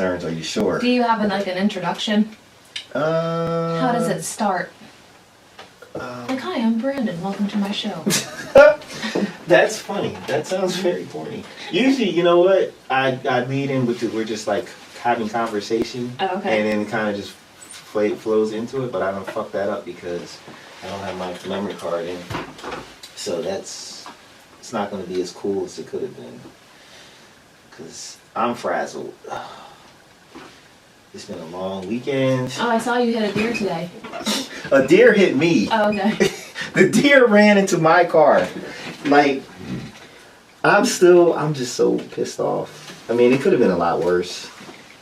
Are you sure? Do you have an introduction? How does it start? Hi, I'm Brandon. Welcome to my show. That's funny. That sounds very corny. Usually, you know what? I lead in with we're just like having conversation. Oh, okay. And then it kind of just flows into it, but I don't fuck that up because I don't have my memory card in. So it's not going to be as cool as it could have been. Because I'm frazzled. It's been a long weekend. Oh, I saw you hit a deer today. A deer hit me. Oh, okay. The deer ran into my car. Like, I'm just so pissed off. I mean, it could have been a lot worse.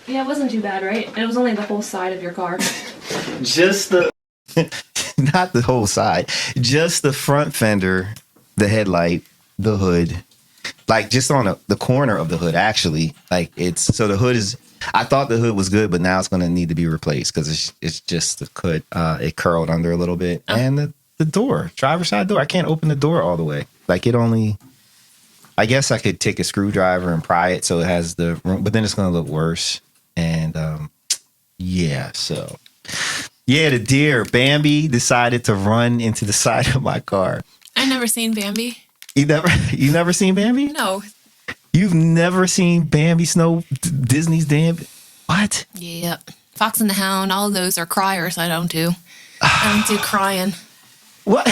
Yeah, it wasn't too bad, right? It was only the whole side of your car. Just the... Not the whole side. Just the front fender, the headlight, the hood. Like, just on the corner of the hood, actually. Like, so the hood is... I thought the hood was good, but now it's going to need to be replaced because it's just the hood. It curled under a little bit. And the door, driver's side door, I can't open the door all the way. Like, I guess I could take a screwdriver and pry it so it has the room, but then it's going to look worse. And the deer, Bambi, decided to run into the side of my car. I never seen Bambi. You never seen Bambi? No. You've never seen Bambi Disney's damn... What? Yep. Fox and the Hound, all of those are criers. I don't do. I don't do crying. What?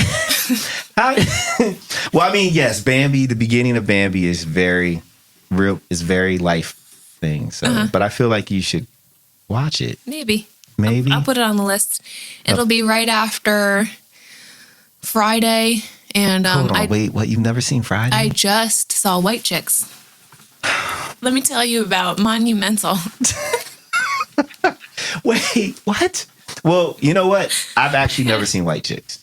Well, I mean, yes, Bambi, the beginning of Bambi is very real, is very life thing. So, But I feel like you should watch it. Maybe. Maybe. I'll put it on the list. It'll be right after Friday. And Hold on, wait, what? You've never seen Friday? I just saw White Chicks. Let me tell you about Monumental. Wait, what? Well, you know what? I've actually never seen White Chicks.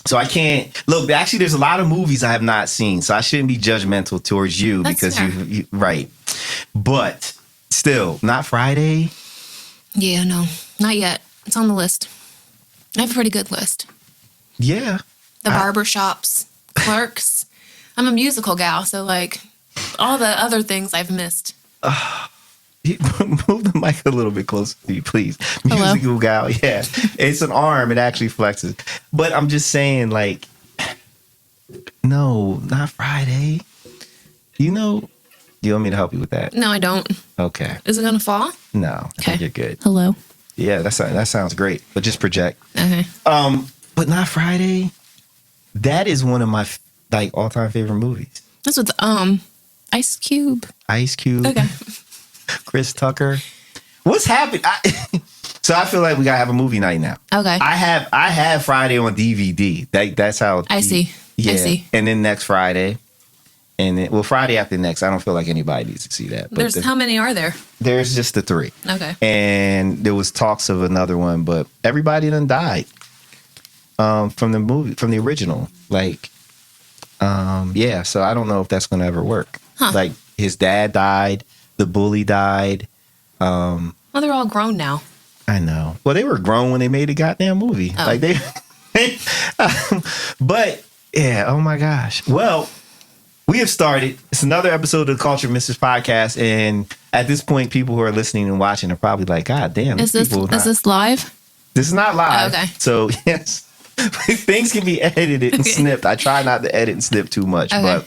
So I can't... Look, actually, there's a lot of movies I have not seen, so I shouldn't be judgmental towards you. That's because fair. you... Right. But still, not Friday? Yeah, no, not yet. It's on the list. I have a pretty good list. Yeah. The barbershops, Clerks. I'm a musical gal, so like all the other things I've missed. Move the mic a little bit closer to you, please. Hello? Musical gal, yeah. It's an arm. It actually flexes. But I'm just saying, like, no, not Friday. Do you want me to help you with that? No, I don't. Okay. Is it gonna fall? No, I think you're good. Hello. Yeah, that sounds great. But just project. Okay. But not Friday. That is one of my all-time favorite movies. This was Ice Cube. Ice Cube. Okay. Chris Tucker. What's happened? So I feel like we gotta have a movie night now. Okay. I have Friday on DVD. That's how. I see. Yeah. I see. And then next Friday, and then Friday after next. I don't feel like anybody needs to see that. But How many are there? There's just the 3. Okay. And there was talks of another one, but everybody done died. From the movie, from the original, so I don't know if that's gonna ever work. Huh. Like, his dad died, the bully died. Well, they're all grown now. I know. Well, they were grown when they made the goddamn movie. Oh. Like but yeah, oh my gosh. Well, we have started. It's another episode of the Cultured Misfits podcast, and at this point, people who are listening and watching are probably like, "God damn, Is this live? This is not live." Oh, okay. So yes. Things can be edited and snipped. I try not to edit and snip too much, but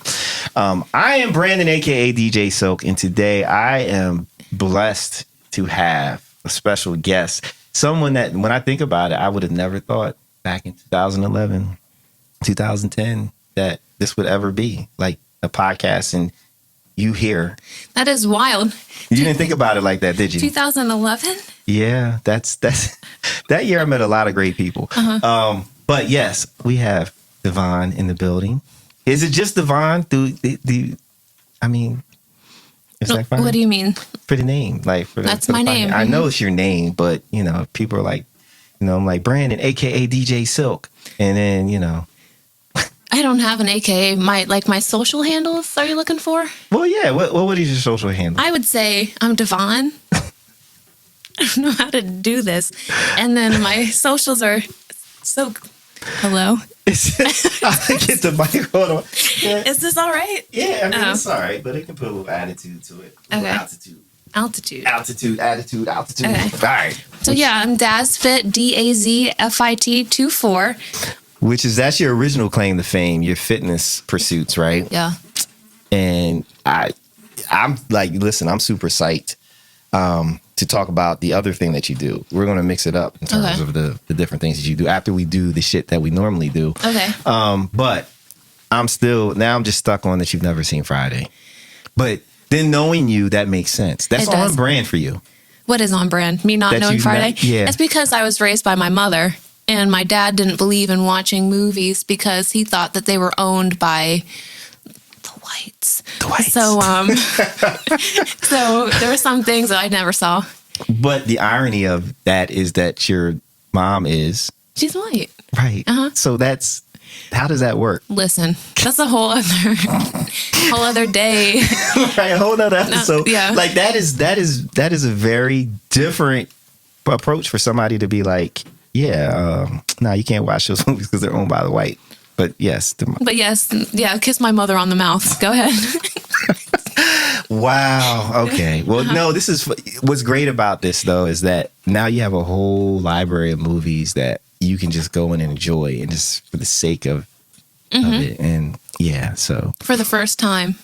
I am Brandon, aka DJ Silk, and today I am blessed to have a special guest, someone that, when I think about it, I would have never thought back in 2011, 2010 that this would ever be like a podcast and you here. That is wild. You didn't think about it like that, did you? 2011? Yeah, that's that year I met a lot of great people. But yes, we have Devon in the building. Is it just Devon? I mean, is that fine? What do you mean? For the name, That's my name. I know it's your name, but people are like, I'm like Brandon, aka DJ Silk, and then I don't have an AKA. My social handles. Are you looking for? Well, yeah. What is your social handle? I would say I'm Devon. I don't know how to do this, and then my socials are so. Hello. I get the mic. Hold on. Yeah. Is this all right? Yeah, I mean, it's all right, but it can put a little attitude to it. A little altitude. Altitude. Attitude. Okay. All right. So yeah, I'm Dazfit, DAZFIT 24. That's your original claim to fame, your fitness pursuits, right? Yeah. And I'm like, listen, I'm super psyched to talk about the other thing that you do. We're going to mix it up in terms of the different things that you do after we do the shit that we normally do. Okay. But I'm just stuck on that you've never seen Friday. But then knowing you, that makes sense. That's on brand for you. What is on brand? Me not knowing Friday? Yeah. It's because I was raised by my mother, and my dad didn't believe in watching movies because he thought that they were owned by the whites. So, so there were some things that I never saw. But the irony of that is that your mom is... She's white. Right. Uh-huh. So how does that work? Listen, that's a whole other day. Right, a whole other episode. No, yeah. Like that is a very different approach for somebody to be like, no, you can't watch those movies because they're owned by the white. But yes. Kiss my mother on the mouth. Go ahead. Wow. Okay. Well, no, this is what's great about this though, is that now you have a whole library of movies that you can just go in and enjoy, and just for the sake of it. And so for the first time,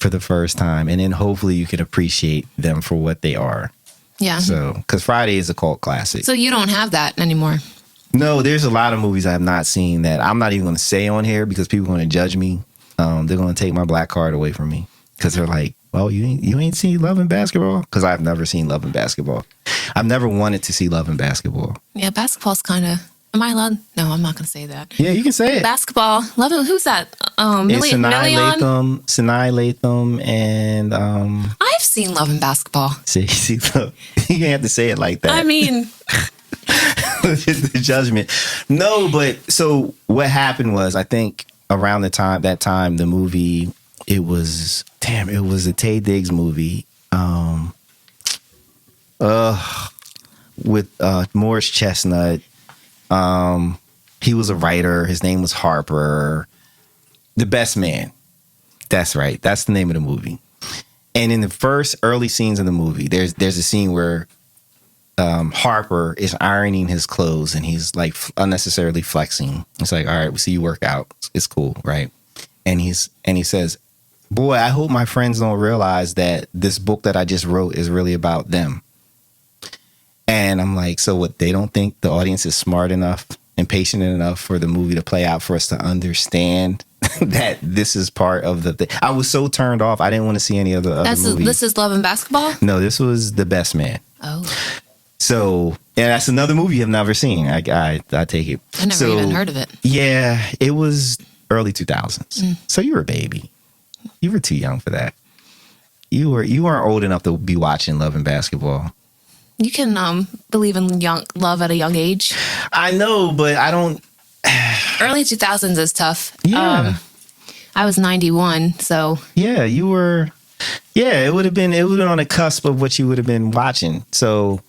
and then hopefully you can appreciate them for what they are. Yeah. So, because Friday is a cult classic. So you don't have that anymore. No, there's a lot of movies I have not seen that I'm not even going to say on here because people are going to judge me. They're going to take my black card away from me because they're like, well, you ain't seen Love and Basketball? Because I've never seen Love and Basketball. I've never wanted to see Love and Basketball. Yeah, basketball's kind of... Am I allowed? No, I'm not going to say that. Yeah, you can say it. Basketball. Love it. Who's that? It's Sanaa Latham, and... I've seen Love and Basketball. See, look, you have to say it like that. I mean... the judgment. No, but so what happened was, I think around that time, the movie, it was a Taye Diggs movie, with Morris Chestnut. He was a writer. His name was Harper. The Best Man. That's right. That's the name of the movie. And in the first early scenes of the movie, there's a scene where Harper is ironing his clothes and he's like unnecessarily flexing. It's like, all right, we see you work out. It's cool, right? And he says, boy, I hope my friends don't realize that this book that I just wrote is really about them. And I'm like, so what? They don't think the audience is smart enough and patient enough for the movie to play out for us to understand that this is part of the thing. I was so turned off. I didn't want to see any other movies. This is Love and Basketball? No, this was The Best Man. Oh. So, yeah, that's another movie I've never seen. I take it. I never even heard of it. Yeah, it was early 2000s. So you were a baby. You were too young for that. You weren't old enough to be watching Love and Basketball. You can believe in love at a young age. I know, but I don't. Early 2000s is tough. Yeah. I was 91, so. Yeah, you were. Yeah, it would have been on the cusp of what you would have been watching. So,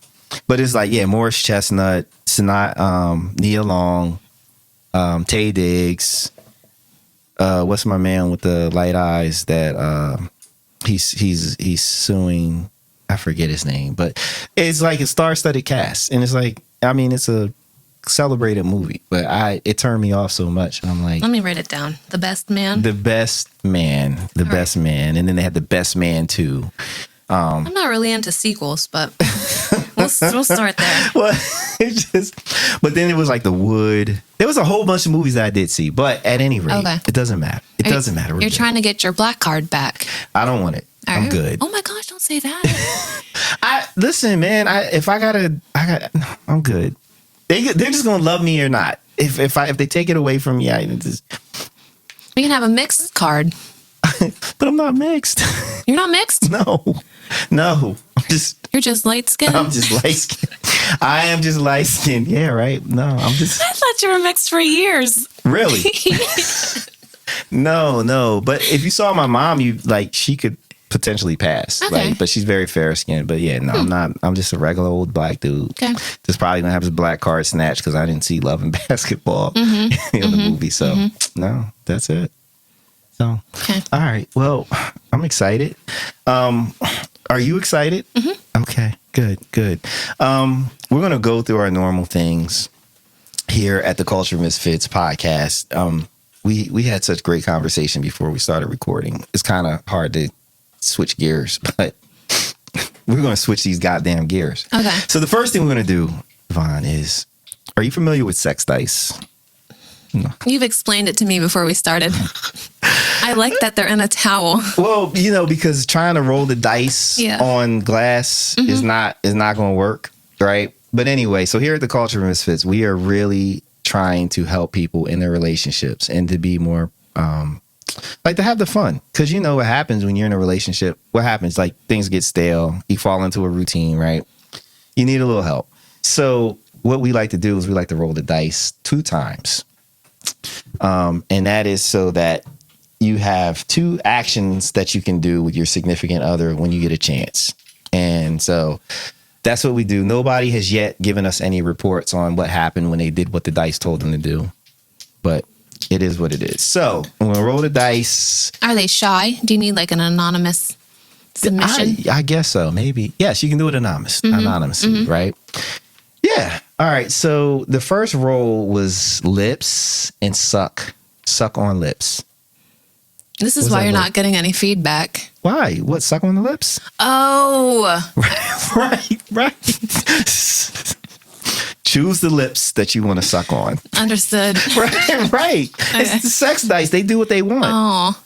but it's like, yeah, Morris Chestnut, Nia Long, Taye Diggs. What's my man with the light eyes that he's suing? I forget his name, but it's like a star-studded cast, and it's like, I mean, it's a celebrated movie, but it turned me off so much, and I'm like, let me write it down. The Best Man. The Best Man. The Best Man, and then they had The Best Man 2. I'm not really into sequels, but we'll start there. Well, but then it was like The Wood. There was a whole bunch of movies that I did see, but at any rate, It doesn't matter. It doesn't matter. You're trying to get your black card back. I don't want it. I'm good. Oh my gosh, don't say that. Listen, man. I'm good. They're just gonna love me or not. If they take it away from me, We can have a mixed card. But I'm not mixed. You're not mixed? No. You're just light skinned. I'm just light skinned. I am just light skinned. Yeah, right. No, I thought you were mixed for years. Really? No. But if you saw my mom, she could potentially pass. Okay. But she's very fair skinned. But yeah, no, I'm not. I'm just a regular old black dude. Okay. Just probably gonna have his black card snatched because I didn't see Love and Basketball in the movie. So no, that's it. So okay. All right. Well, I'm excited. Are you excited? Okay, good. We're gonna go through our normal things here at the Cultured Misfits podcast. We had such great conversation before we started recording. It's kind of hard to switch gears, but we're gonna switch these goddamn gears. Okay. So the first thing we're gonna do, Vaughn, is, are you familiar with sex dice? No. You've explained it to me before we started. I like that they're in a towel. Well, because trying to roll the dice on glass is not going to work, right? But anyway, so here at the Cultured Misfits, we are really trying to help people in their relationships and to be more to have the fun. Because you know what happens when you're in a relationship. What happens? Like, things get stale. You fall into a routine, right? You need a little help. So what we like to do is we like to roll the dice 2 times. And that is so that you have 2 actions that you can do with your significant other when you get a chance. And so that's what we do. Nobody has yet given us any reports on what happened when they did what the dice told them to do. But it is what it is. So I'm going to roll the dice. Are they shy? Do you need like an anonymous submission? I guess so. Maybe. Yes, you can do it anonymously, right? Yeah. All right. So the first roll was lips and suck on lips. This is why you're not getting any feedback. Why? What, suck on the lips? Oh. Right. Choose the lips that you want to suck on. Understood. Right. Okay. It's the sex dice. They do what they want. Oh.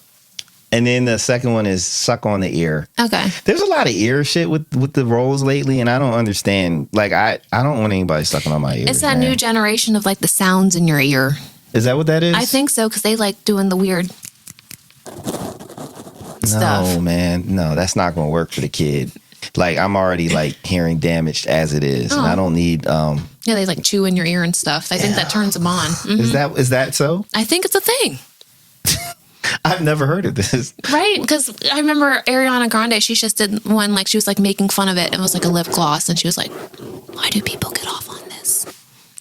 And then the second one is suck on the ear. Okay. There's a lot of ear shit with the rolls lately, and I don't understand. Like, I don't want anybody sucking on my ears. It's that new generation of like the sounds in your ear. Is that what that is? I think so, because they like doing the weird stuff. No, man. No, that's not going to work for the kid. Like, I'm already like hearing damaged as it is, and I don't need. Yeah, they like chew in your ear and stuff. I think that turns them on. Mm-hmm. Is that so? I think it's a thing. I've never heard of this. Right, because I remember Ariana Grande, she just did one, like she was like making fun of it. It was like a lip gloss, and she was like, why do people get off on this?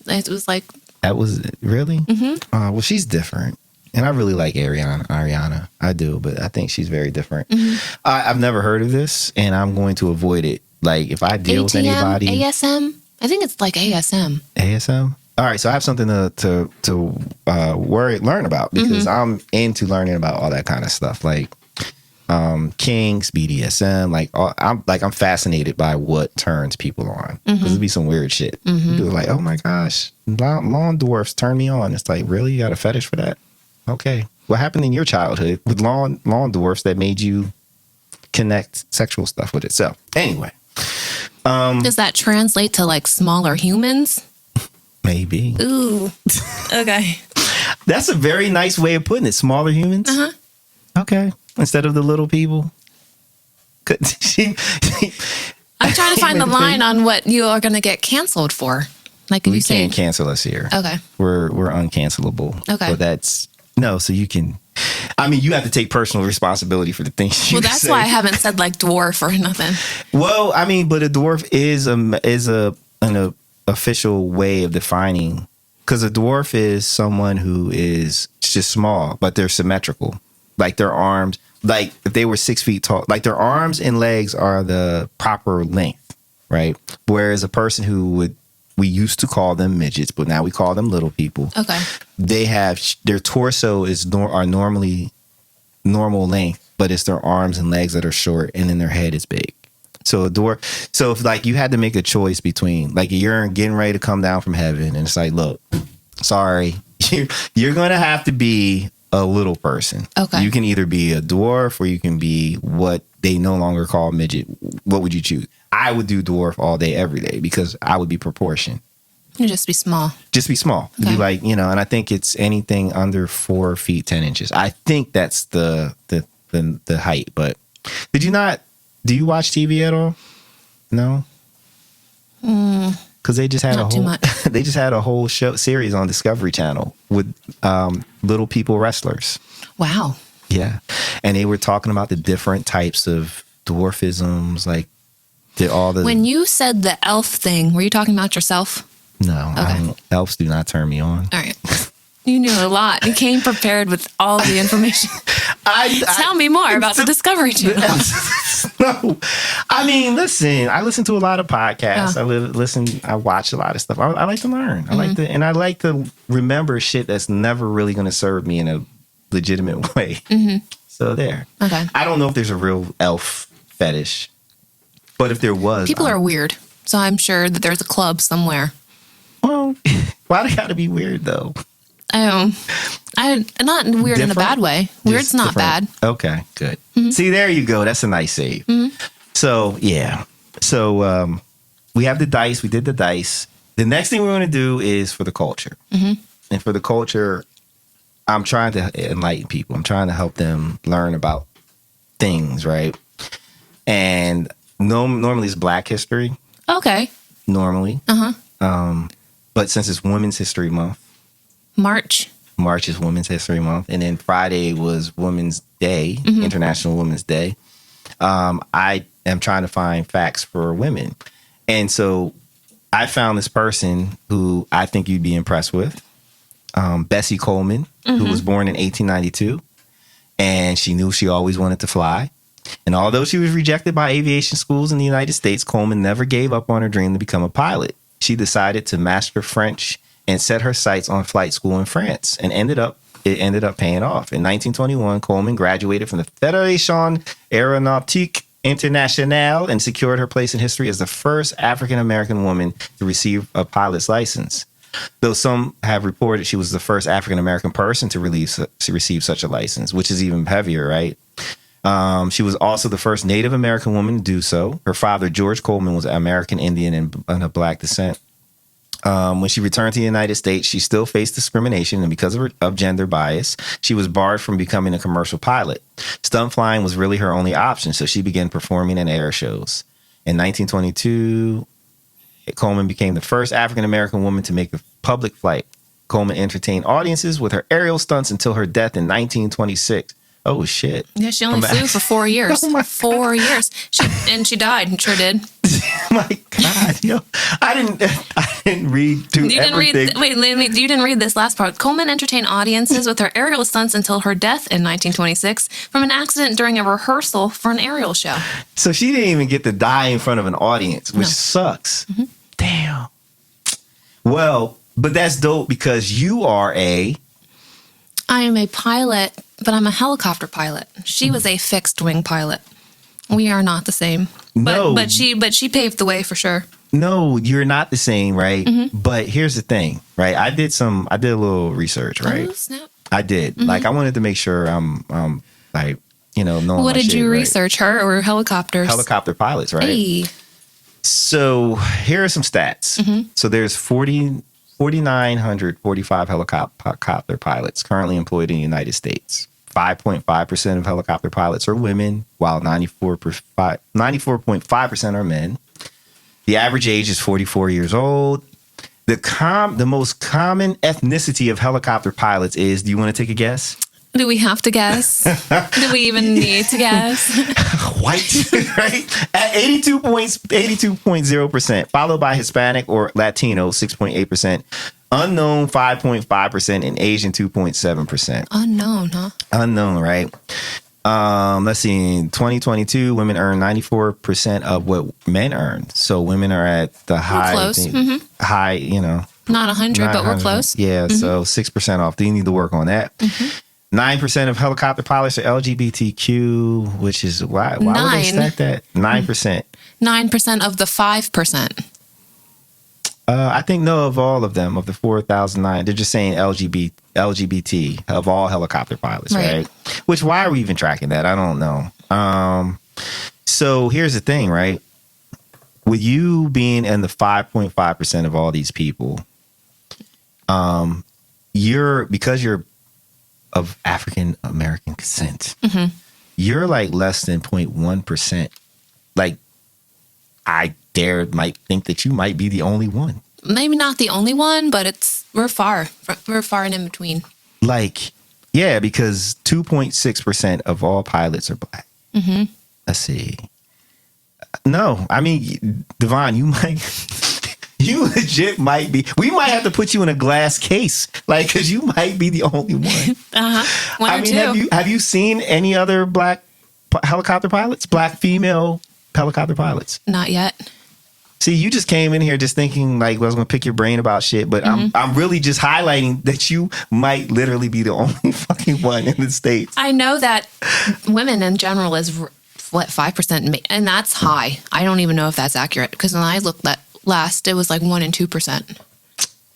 It was like... That was really? Mm-hmm. Well, she's different. And I really like Ariana. I do, but I think she's very different. Mm-hmm. I've never heard of this, and I'm going to avoid it. Like, if I deal with anybody... ASM? I think it's like ASM. ASM? All right, so I have something to learn about, because I'm into learning about all that kind of stuff, like kinks, BDSM. Like, I'm fascinated by what turns people on, because it'd be some weird shit. People are like, oh my gosh, lawn dwarfs turn me on. It's like, really, you got a fetish for that? Okay, what happened in your childhood with lawn dwarfs that made you connect sexual stuff with it? So anyway, does that translate to like smaller humans? Maybe. Ooh. Okay. That's a very nice way of putting it. Smaller humans? Uh-huh. Okay. Instead of the little people? I'm trying to find the line on what you are going to get canceled for. Like, you can't cancel us here. Okay. We're uncancelable. Okay. But so you can... I mean, you have to take personal responsibility for the things you say. Well, that's why I haven't said like dwarf or nothing. Well, I mean, but a dwarf is an official way of defining, because a dwarf is someone who is just small, but they're symmetrical. Like, their arms, like if they were 6 feet tall, like their arms and legs are the proper length, right? Whereas a person we used to call them midgets, but now we call them little people. Okay. They have, their torso are normally normal length, but it's their arms and legs that are short, and then their head is big. So if like you had to make a choice between, like, you're getting ready to come down from heaven, and it's like, look, sorry, you're going to have to be a little person. Okay. You can either be a dwarf or you can be what they no longer call midget. What would you choose? I would do dwarf all day, every day, because I would be proportion. You just be small. Just be small. Okay. Be like, and I think it's anything under 4 feet, 10 inches. I think that's the height. But do you watch TV at all? No? Because they just had they just had a whole series on Discovery Channel with little people wrestlers. Wow. Yeah. And they were talking about the different types of dwarfisms, like all the... When you said the elf thing, were you talking about yourself? No. Okay. Elves do not turn me on. All right. You knew a lot. You came prepared with all the information. Tell me more about the Discovery Channel. No, I mean, listen. I listen to a lot of podcasts. I watch a lot of stuff. I like to learn. I like to remember shit that's never really going to serve me in a legitimate way. So there. Okay. I don't know if there's a real elf fetish, but if there was, People are weird, so I'm sure that there's a club somewhere. Well, why they gotta be weird though? I'm not weird in a Different? bad way. Weird's Just not different. bad. Okay, good. See, there you go. That's a nice save. So yeah. So we have the dice. We did the dice. The next thing we're going to do is for the culture. And for the culture, I'm trying to enlighten people. I'm trying to help them learn about things, right? And normally it's Black history. Okay. Normally. But since it's Women's History Month, March is Women's History Month, and then Friday was Women's Day, International Women's Day. I am trying to find facts for women. And so I found this person who I think you'd be impressed with, Bessie Coleman, who was born in 1892. And she knew she always wanted to fly. And although she was rejected by aviation schools in the United States, Coleman never gave up on her dream to become a pilot. She decided to master French and set her sights on flight school in France, and it ended up paying off. In 1921, Coleman graduated from the Fédération Aéronautique Internationale and secured her place in history as the first African-American woman to receive a pilot's license. Though some have reported she was the first African-American person to receive such a license, which is even heavier, right? She was also the first Native American woman to do so. Her father, George Coleman, was American Indian and of Black descent. When she returned to the United States, she still faced discrimination, and because of gender bias, she was barred from becoming a commercial pilot. Stunt flying was really her only option, so she began performing in air shows. In 1922, Coleman became the first African-American woman to make a public flight. Coleman entertained audiences with her aerial stunts until her death in 1926. Oh, shit. Yeah, she only flew for 4 years. Oh, my 4 years. She died. Sure did. My God, yo. I didn't read through everything. You didn't read this last part. Coleman entertained audiences with her aerial stunts until her death in 1926 from an accident during a rehearsal for an aerial show. So she didn't even get to die in front of an audience, which sucks. Damn. Well, but that's dope because you are I am a pilot, but I'm a helicopter pilot. She was a fixed wing pilot. We are not the same. No. But she paved the way for sure. No, you're not the same, right? But here's the thing, right? I did a little research, right? Oh, snap. I did. Like, I wanted to make sure I'm like, knowing What my did you shit, right? research, her or helicopters? Helicopter pilots, right? Hey. So here are some stats. So there's 4,945 helicopter pilots currently employed in the United States. 5.5% of helicopter pilots are women, while 94.5% are men. The average age is 44 years old. The most common ethnicity of helicopter pilots is, do you want to take a guess? Do we have to guess? Do we even need to guess? White, right? At 82.0%, followed by Hispanic or Latino, 6.8%, unknown, 5.5%, and Asian, 2.7%. Unknown, huh? Unknown, right? Let's see. In 2022, women earn 94% of what men earn. So women are at the high, close. High, Not 100, but we're close. Yeah, so 6% off. Do you need to work on that? 9% of helicopter pilots are LGBTQ, which is why would they stack that? 9%. 9% of the 5%. I think no, of all of them, of the 4,009, they're just saying LGBT of all helicopter pilots, right? Which, why are we even tracking that? I don't know. So here's the thing, right? With you being in the 5.5% of all these people, because you're of African American descent, you're like less than 0.1%. Like, I might think that you might be the only one. Maybe not the only one, but we're far and in between. Like, yeah, because 2.6% of all pilots are Black. Let's see. No, I mean, Devon, you legit might be. We might have to put you in a glass case, like, because you might be the only one. One or two. Have you seen any other Black helicopter pilots, black female helicopter pilots? Not yet. See, you just came in here just thinking like I was going to pick your brain about shit, but I'm really just highlighting that you might literally be the only fucking one in the States. I know that women in general is what 5%, and that's high. I don't even know if that's accurate because when I looked at last, it was like 1% and 2%.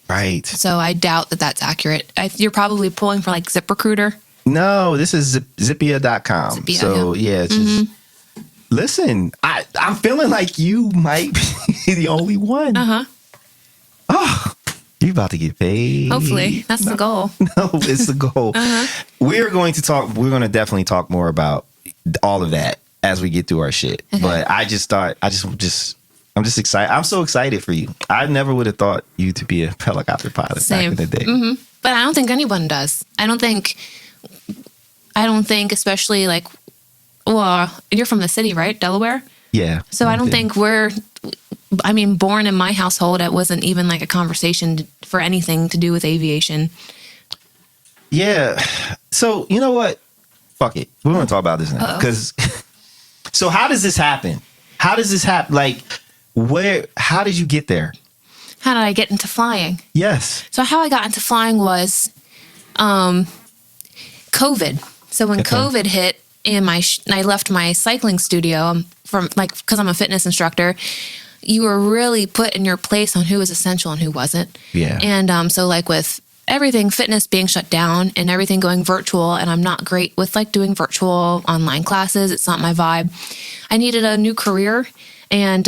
Right. So I doubt that that's accurate. You're probably pulling for like ZipRecruiter. No, this is Zippia.com. Zippia, so yeah, it's just listen. I'm feeling like you might be the only one. Oh, you about to get paid? Hopefully, that's the goal. No, it's the goal. We're going to definitely talk more about all of that as we get through our shit. Okay. But I'm just excited. I'm so excited for you. I never would have thought you to be a helicopter pilot back in the day. But I don't think anyone does. I don't think, especially like, well, you're from the city, right? Delaware? Yeah. So I don't think born in my household, it wasn't even like a conversation for anything to do with aviation. Yeah. So, you know what? Fuck it. We're going to talk about this now. So how does this happen? Like, how did you get there? How did I get into flying? Yes. So how I got into flying was COVID. So when COVID hit and I left my cycling studio because I'm a fitness instructor, you were really put in your place on who was essential and who wasn't. Yeah. And so like with everything fitness being shut down and everything going virtual, and I'm not great with like doing virtual online classes. It's not my vibe. I needed a new career. And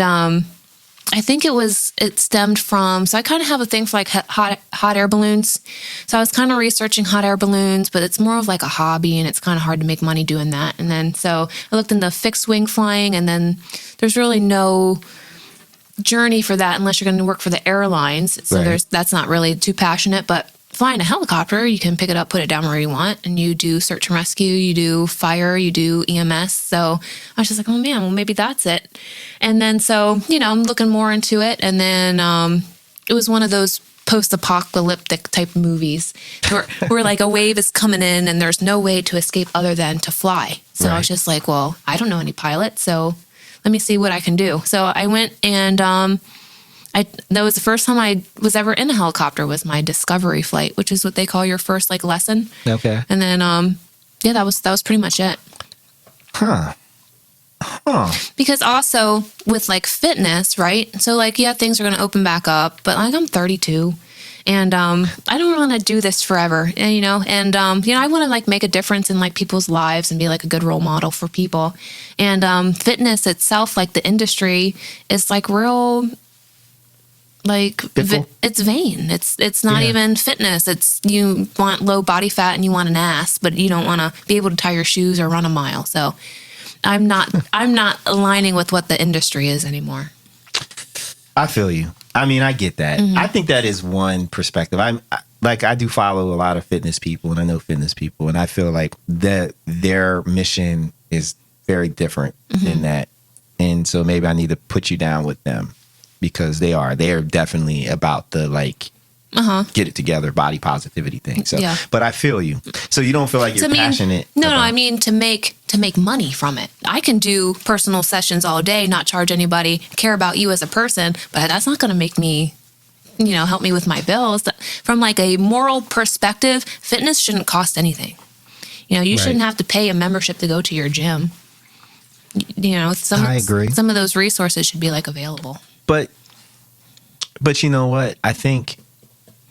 I think it stemmed from, so I kind of have a thing for like hot air balloons. So I was kind of researching hot air balloons, but it's more of like a hobby and it's kind of hard to make money doing that. And then, so I looked into fixed wing flying, and then there's really no journey for that unless you're going to work for the airlines. So that's not really too passionate, but flying a helicopter, you can pick it up, put it down where you want, and you do search and rescue, you do fire, you do EMS. So I was just like, oh man, well maybe that's it. And then so, I'm looking more into it. And then it was one of those post-apocalyptic type movies where like a wave is coming in and there's no way to escape other than to fly. So I was just like, well, I don't know any pilots, so let me see what I can do. So I went and that was the first time I was ever in a helicopter, was my discovery flight, which is what they call your first like lesson. Okay. And then that was pretty much it. Because also with like fitness, right? So like, yeah, things are going to open back up, but like I'm 32 and I don't want to do this forever, and I want to like make a difference in like people's lives and be like a good role model for people. And fitness itself, like the industry, is like real, like it's vain. It's not even fitness. It's, you want low body fat and you want an ass, but you don't want to be able to tie your shoes or run a mile. So I'm not aligning with what the industry is anymore. I feel you. I mean, I get that. I think that is one perspective. I do follow a lot of fitness people, and I know fitness people, and I feel like that their mission is very different than that. And so maybe I need to put you down with them, because they are definitely about the like get it together body positivity thing. So but I feel you. So you don't feel like you're passionate. No, I mean to make money from it. I can do personal sessions all day, not charge anybody, care about you as a person, but that's not going to make me, help me with my bills. From like a moral perspective, fitness shouldn't cost anything. You shouldn't have to pay a membership to go to your gym. I agree. Some of those resources should be like available. But you know what? I think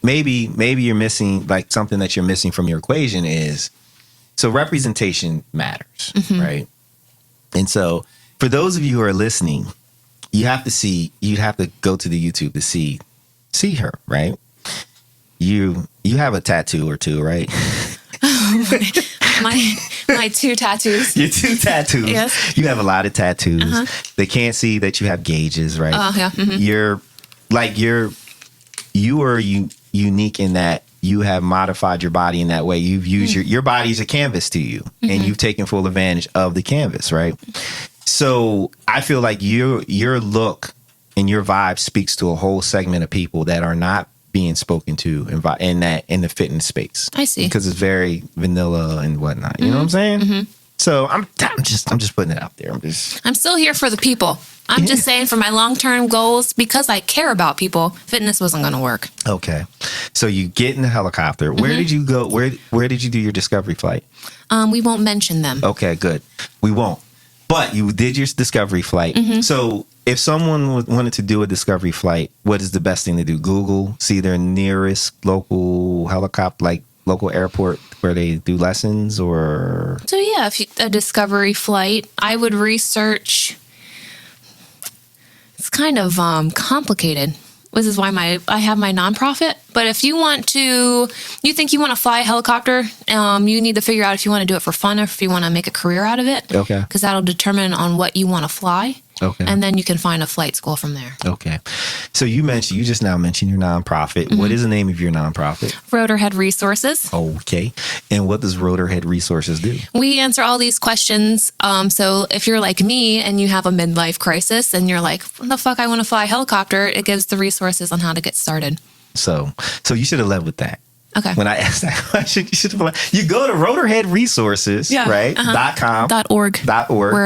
maybe you're missing, like, something that you're missing from your equation is, so representation matters, right? And so for those of you who are listening, you have to go to the YouTube to see her, right? You have a tattoo or two, right? my 2 tattoos. Your 2 tattoos. Yes. You have a lot of tattoos. They can't see that you have gauges, right? Yeah. You are unique in that you have modified your body in that way. You've used your body as a canvas to you, and you've taken full advantage of the canvas, right? So I feel like your look and your vibe speaks to a whole segment of people that are not being spoken to in the fitness space. I see. Because it's very vanilla and whatnot. You know what I'm saying? So I'm just putting it out there. I'm still here for the people. I'm just saying for my long-term goals, because I care about people, fitness wasn't going to work. Okay. So you get in the helicopter. Where did you go? Where did you do your discovery flight? We won't mention them. Okay, good. We won't. But you did your discovery flight. So if someone wanted to do a discovery flight, what is the best thing to do? Google, see their nearest local helicopter, like local airport where they do lessons, or? So yeah, a discovery flight, I would research. It's kind of complicated. This is why I have my nonprofit. But if you think you want to fly a helicopter, you need to figure out if you want to do it for fun or if you want to make a career out of it. Okay. Because that'll determine on what you want to fly. Okay. And then you can find a flight school from there. Okay. So you just now mentioned your nonprofit. What is the name of your nonprofit? Rotorhead Resources. Okay. And what does Rotorhead Resources do? We answer all these questions. So if you're like me and you have a midlife crisis and you're like, what the fuck, I want to fly a helicopter, it gives the resources on how to get started. So you should have led with that. Okay. When I asked that question, you go to Rotorhead Resources, right? .com. .org. We're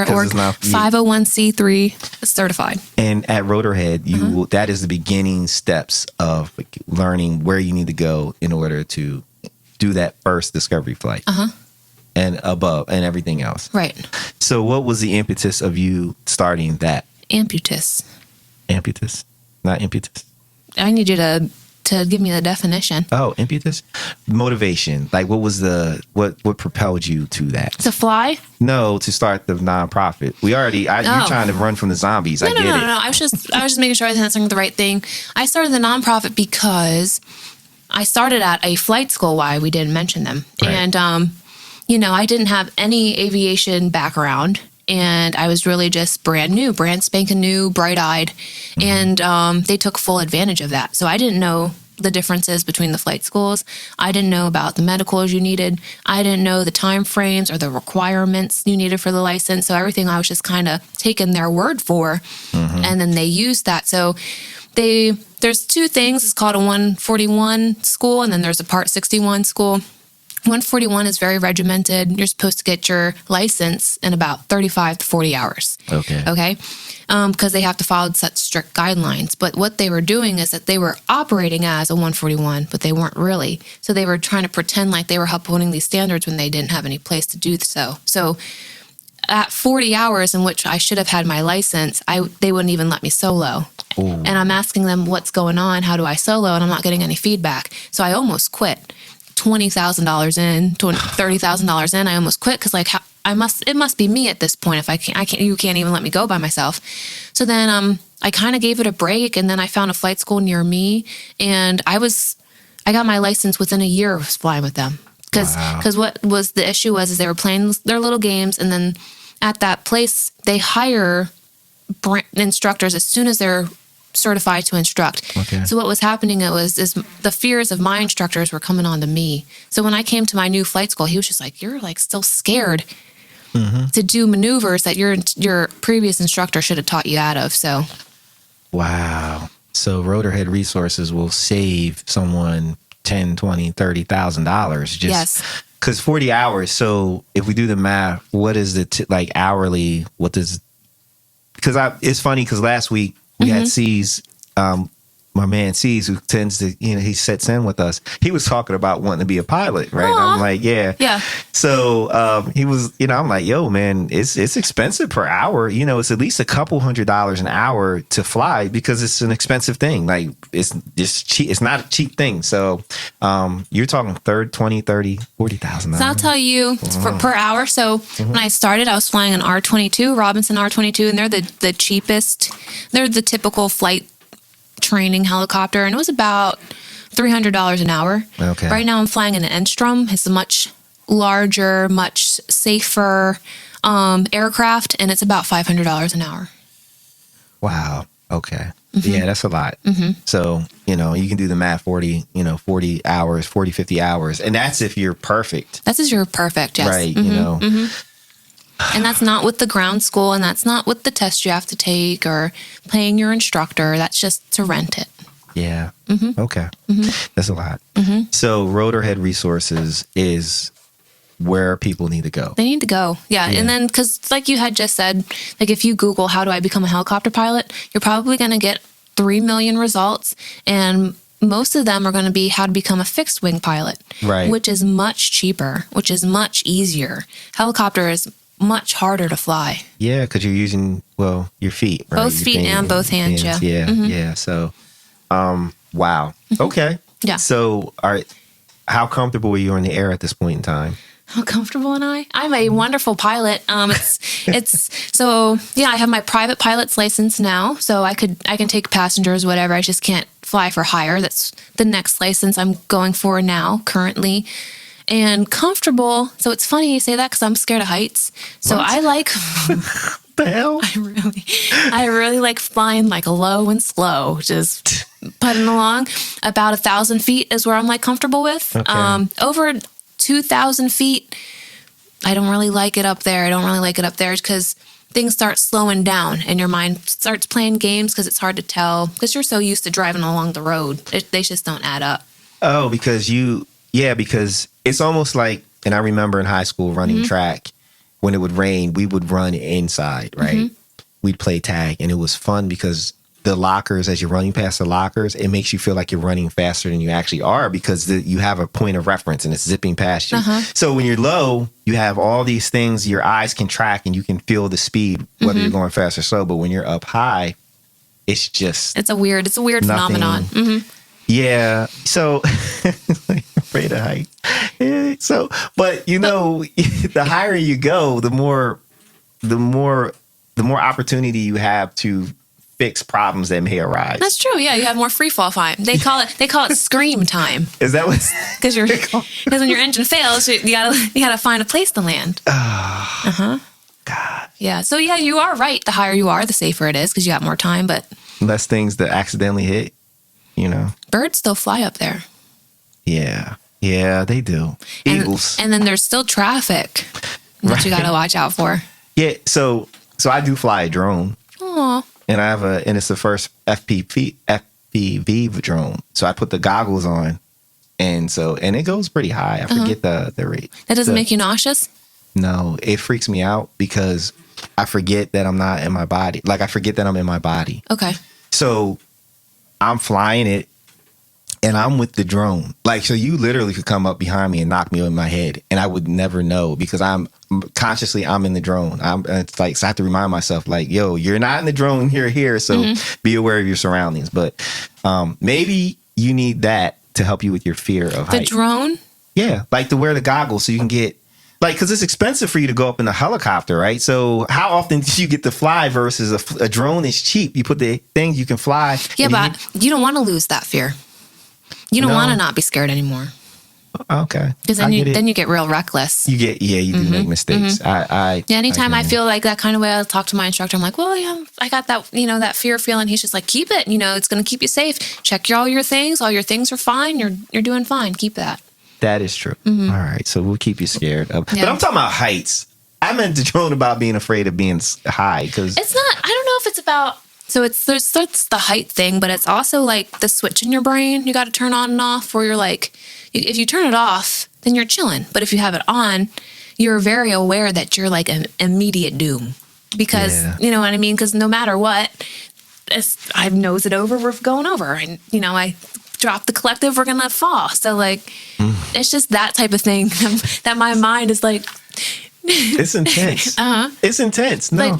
at org. 501c3 certified. And at Rotorhead, that is the beginning steps of learning where you need to go in order to do that first discovery flight. And above and everything else. Right. So what was the impetus of you starting that? Amputus. Amputus? Not impetus? I need you to give me the definition. Oh, impetus? Motivation. Like what was what propelled you to that? To fly? No, to start the nonprofit. You're trying to run from the zombies. I get it. No. I was just making sure I was answering the right thing. I started the nonprofit because I started at a flight school. Why we didn't mention them. Right. And, I didn't have any aviation background. And I was really just brand spanking new, bright-eyed. And they took full advantage of that. So I didn't know the differences between the flight schools. I didn't know about the medicals you needed. I didn't know the time frames or the requirements you needed for the license. So everything I was just kind of taking their word for. And then they used that. So there's two things. It's called a 141 school, and then there's a Part 61 school. 141 is very regimented. You're supposed to get your license in about 35 to 40 hours. Okay. Because they have to follow such strict guidelines. But what they were doing is that they were operating as a 141, but they weren't really. So they were trying to pretend like they were upholding these standards when they didn't have any place to do so. So at 40 hours in which I should have had my license, they wouldn't even let me solo. Ooh. And I'm asking them what's going on, how do I solo, and I'm not getting any feedback. So I almost quit. $20,000 in, $30,000 in, I almost quit because it must be me at this point. If you can't even let me go by myself. So then I kind of gave it a break, and then I found a flight school near me, and I got my license within a year of flying with them. Because what was the issue was they were playing their little games, and then at that place they hire instructors as soon as they're certified to instruct. Okay. So what was happening is the fears of my instructors were coming on to me. So when I came to my new flight school, he was just like, you're like still scared to do maneuvers that your previous instructor should have taught you out of. So wow. So Rotorhead Resources will save someone $10,000, $20,000, $30,000 just because 40 hours. So if we do the math, what is the hourly? What does? Because it's funny because last week we had C's, my man C's, who tends to, he sits in with us. He was talking about wanting to be a pilot, right? And I'm like, yeah. So he was, I'm like, yo, man, it's expensive per hour. It's at least a couple $100s an hour to fly because it's an expensive thing. Like it's cheap. It's not a cheap thing. So you're talking 20, 30, $40,000. So I'll tell you per hour. So when I started, I was flying an R-22, Robinson R-22, and they're the cheapest. They're the typical flight training helicopter, and it was about $300 an hour. Okay. Right now I'm flying an Enstrom. It's a much larger, much safer aircraft, and it's about $500 an hour. Wow. Okay. Yeah, that's a lot. So, you can do the math, 40 hours, 40, 50 hours. And that's if you're perfect. That's if you're perfect, yes. Right, And that's not with the ground school, and that's not with the test you have to take or paying your instructor. That's just to rent it. Yeah. Okay. That's a lot. So Rotorhead Resources is where people need to go. They need to go. Yeah. And then, because like you had just said, like if you Google how do I become a helicopter pilot, you're probably going to get 3 million results. And most of them are going to be how to become a fixed wing pilot, Right. which is much cheaper, which is much easier. Helicopter is much harder to fly. Yeah, because you're using, well, your feet, right? Both feet and both hands, yeah. Yeah, yeah. So, wow. Okay. Yeah. So, how comfortable are you in the air at this point in time? How comfortable am I? I'm a wonderful pilot. It's so yeah. I have my private pilot's license now, so I can take passengers, whatever. I just can't fly for hire. That's the next license I'm going for now, currently. And comfortable. So it's funny you say that because I'm scared of heights. So What? I like The hell? I really like flying like low and slow, just putting along. About 1,000 feet is where I'm like comfortable with. Okay. Over 2,000 feet, I don't really like it up there. Because things start slowing down and your mind starts playing games because it's hard to tell because you're so used to driving along the road. They just don't add up. Oh, because it's almost like, and I remember in high school running track, when it would rain, we would run inside, right? We'd play tag, and it was fun because the lockers, as you're running past the lockers, it makes you feel like you're running faster than you actually are because you have a point of reference and it's zipping past you. So when you're low, you have all these things your eyes can track and you can feel the speed, whether you're going fast or slow. But when you're up high, it's just It's a weird nothing. phenomenon. Yeah. So afraid of heights. Yeah, so, but the higher you go, the more opportunity you have to fix problems that may arise. That's true. Yeah, you have more free fall time. They call it scream time. Is that what? Because when your engine fails, you gotta find a place to land. God. Yeah. So yeah, you are right. The higher you are, the safer it is because you got more time. But Less things that accidentally hit. birds still fly up there. Yeah. Yeah, they do. Eagles. And then there's still traffic that you gotta watch out for. Yeah. So I do fly a drone. Oh. And and it's the first FPV drone. So I put the goggles on, and it goes pretty high. I forget the rate. That doesn't make you nauseous? No, it freaks me out because I forget that I'm not in my body. Like I forget that I'm in my body. Okay. So I'm flying it, and I'm with the drone. Like, so you literally could come up behind me and knock me on my head, and I would never know because I'm in the drone. It's like, so I have to remind myself, like, yo, you're not in the drone, you're here. So be aware of your surroundings. But maybe you need that to help you with your fear of The height. drone? Yeah, like to wear the goggles so you can get, like, because it's expensive for you to go up in a helicopter, right? So how often do you get to fly versus a drone is cheap? You put the things you can fly. Yeah, but you don't want to lose that fear. You don't want to not be scared anymore. Okay. Because then you get real reckless. You do make mistakes. Anytime I feel like that kind of way, I'll talk to my instructor. I'm like, well, yeah, I got that, that fear feeling. He's just like, keep it. It's going to keep you safe. Check all your things. All your things are fine. You're doing fine. Keep that. That is true. All right. So we'll keep you scared of. Yeah. But I'm talking about heights. I meant the drone about being afraid of being high because It's not, I don't know if it's about, so it's the height thing, but it's also like the switch in your brain you got to turn on and off where you're like, if you turn it off, then you're chilling. But if you have it on, you're very aware that you're like an immediate doom because, you know what I mean? Because no matter what, I nose it over, we're going over. And, I drop the collective, we're going to fall. So like, it's just that type of thing that my mind is like, it's intense. It's intense. No.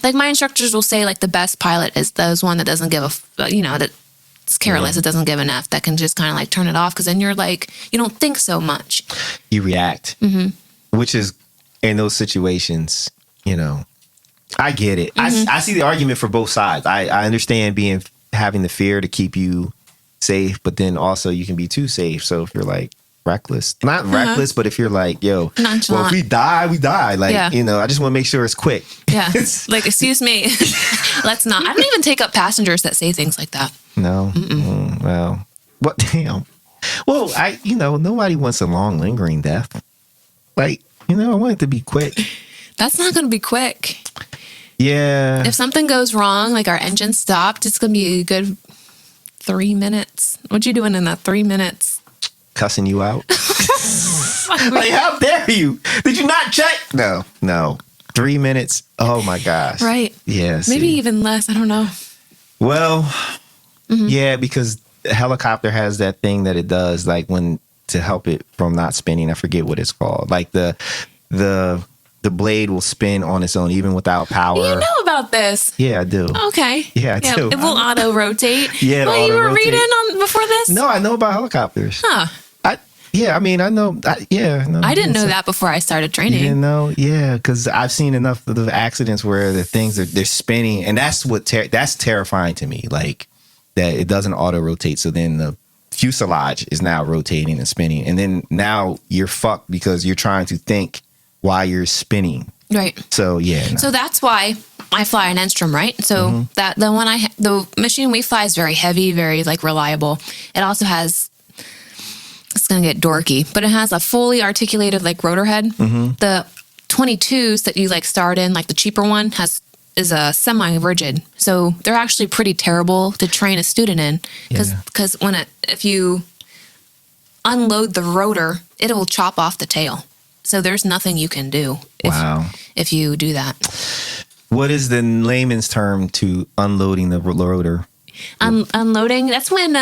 Like my instructors will say, like the best pilot is one that doesn't give that's careless. It doesn't give an F. That can just kind of like turn it off because then you're like you don't think so much. You react, which is in those situations. I get it. I see the argument for both sides. I understand having the fear to keep you safe, but then also you can be too safe. So if you're like reckless, not reckless, but if you're like, yo, nonchalant. Well, if we die. Like, I just want to make sure it's quick. Yeah. Like, excuse me. Let's not. I don't even take up passengers that say things like that. No. Well, what? Damn. Well, nobody wants a long lingering death. Like, I want it to be quick. That's not going to be quick. Yeah. If something goes wrong, like our engine stopped, it's going to be a good 3 minutes. What you doing in that 3 minutes? Cussing you out. Like, how dare you? Did you not check? No. 3 minutes. Oh my gosh. Right. Yeah. Maybe even less. I don't know. Well, yeah, because the helicopter has that thing that it does, like to help it from not spinning. I forget what it's called. Like the blade will spin on its own, even without power. You know about this? Yeah, I do. Okay. Yeah, I do. It will auto rotate. Yeah, well, you were auto-rotate. reading on before this? No, I know about helicopters. Huh. I know. No, I didn't know that before I started training. You didn't know? Yeah, because I've seen enough of the accidents where the things they're spinning, and that's that's terrifying to me. Like that it doesn't auto rotate, so then the fuselage is now rotating and spinning, and then now you're fucked because you're trying to think while you're spinning. Right. So yeah. No. So that's why I fly an Enstrom, right? So that the machine we fly is very heavy, very like reliable. It also has. It's going to get dorky, but it has a fully articulated like rotor head. The 22s that you like start in, like the cheaper one is a semi-rigid. So they're actually pretty terrible to train a student in because if you unload the rotor, it will chop off the tail. So there's nothing you can do if you do that. What is the layman's term to unloading the rotor? Unloading, that's when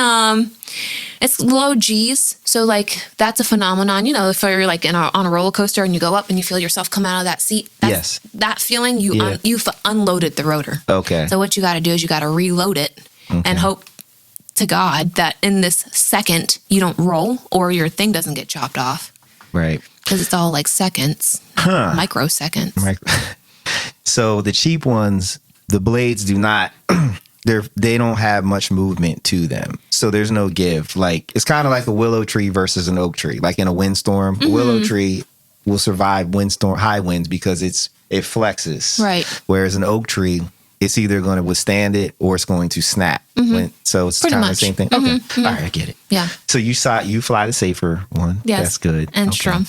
it's low G's, so like that's a phenomenon. You know, if you're like on a roller coaster and you go up and you feel yourself come out of that seat, that's, that feeling you've unloaded the rotor. Okay. So what you got to do is you got to reload it and hope to God that in this second you don't roll or your thing doesn't get chopped off. Right. Because it's all like seconds, microseconds. So the cheap ones, the blades do not. They don't have much movement to them, so there's no give. Like it's kind of like a willow tree versus an oak tree. Like in a windstorm, a willow tree will survive high winds because it flexes. Right. Whereas an oak tree, it's either going to withstand it or it's going to snap. So it's kind of the same thing. Okay, all right, I get it. Yeah. So you fly the safer one. Yes. That's good. Enstrom.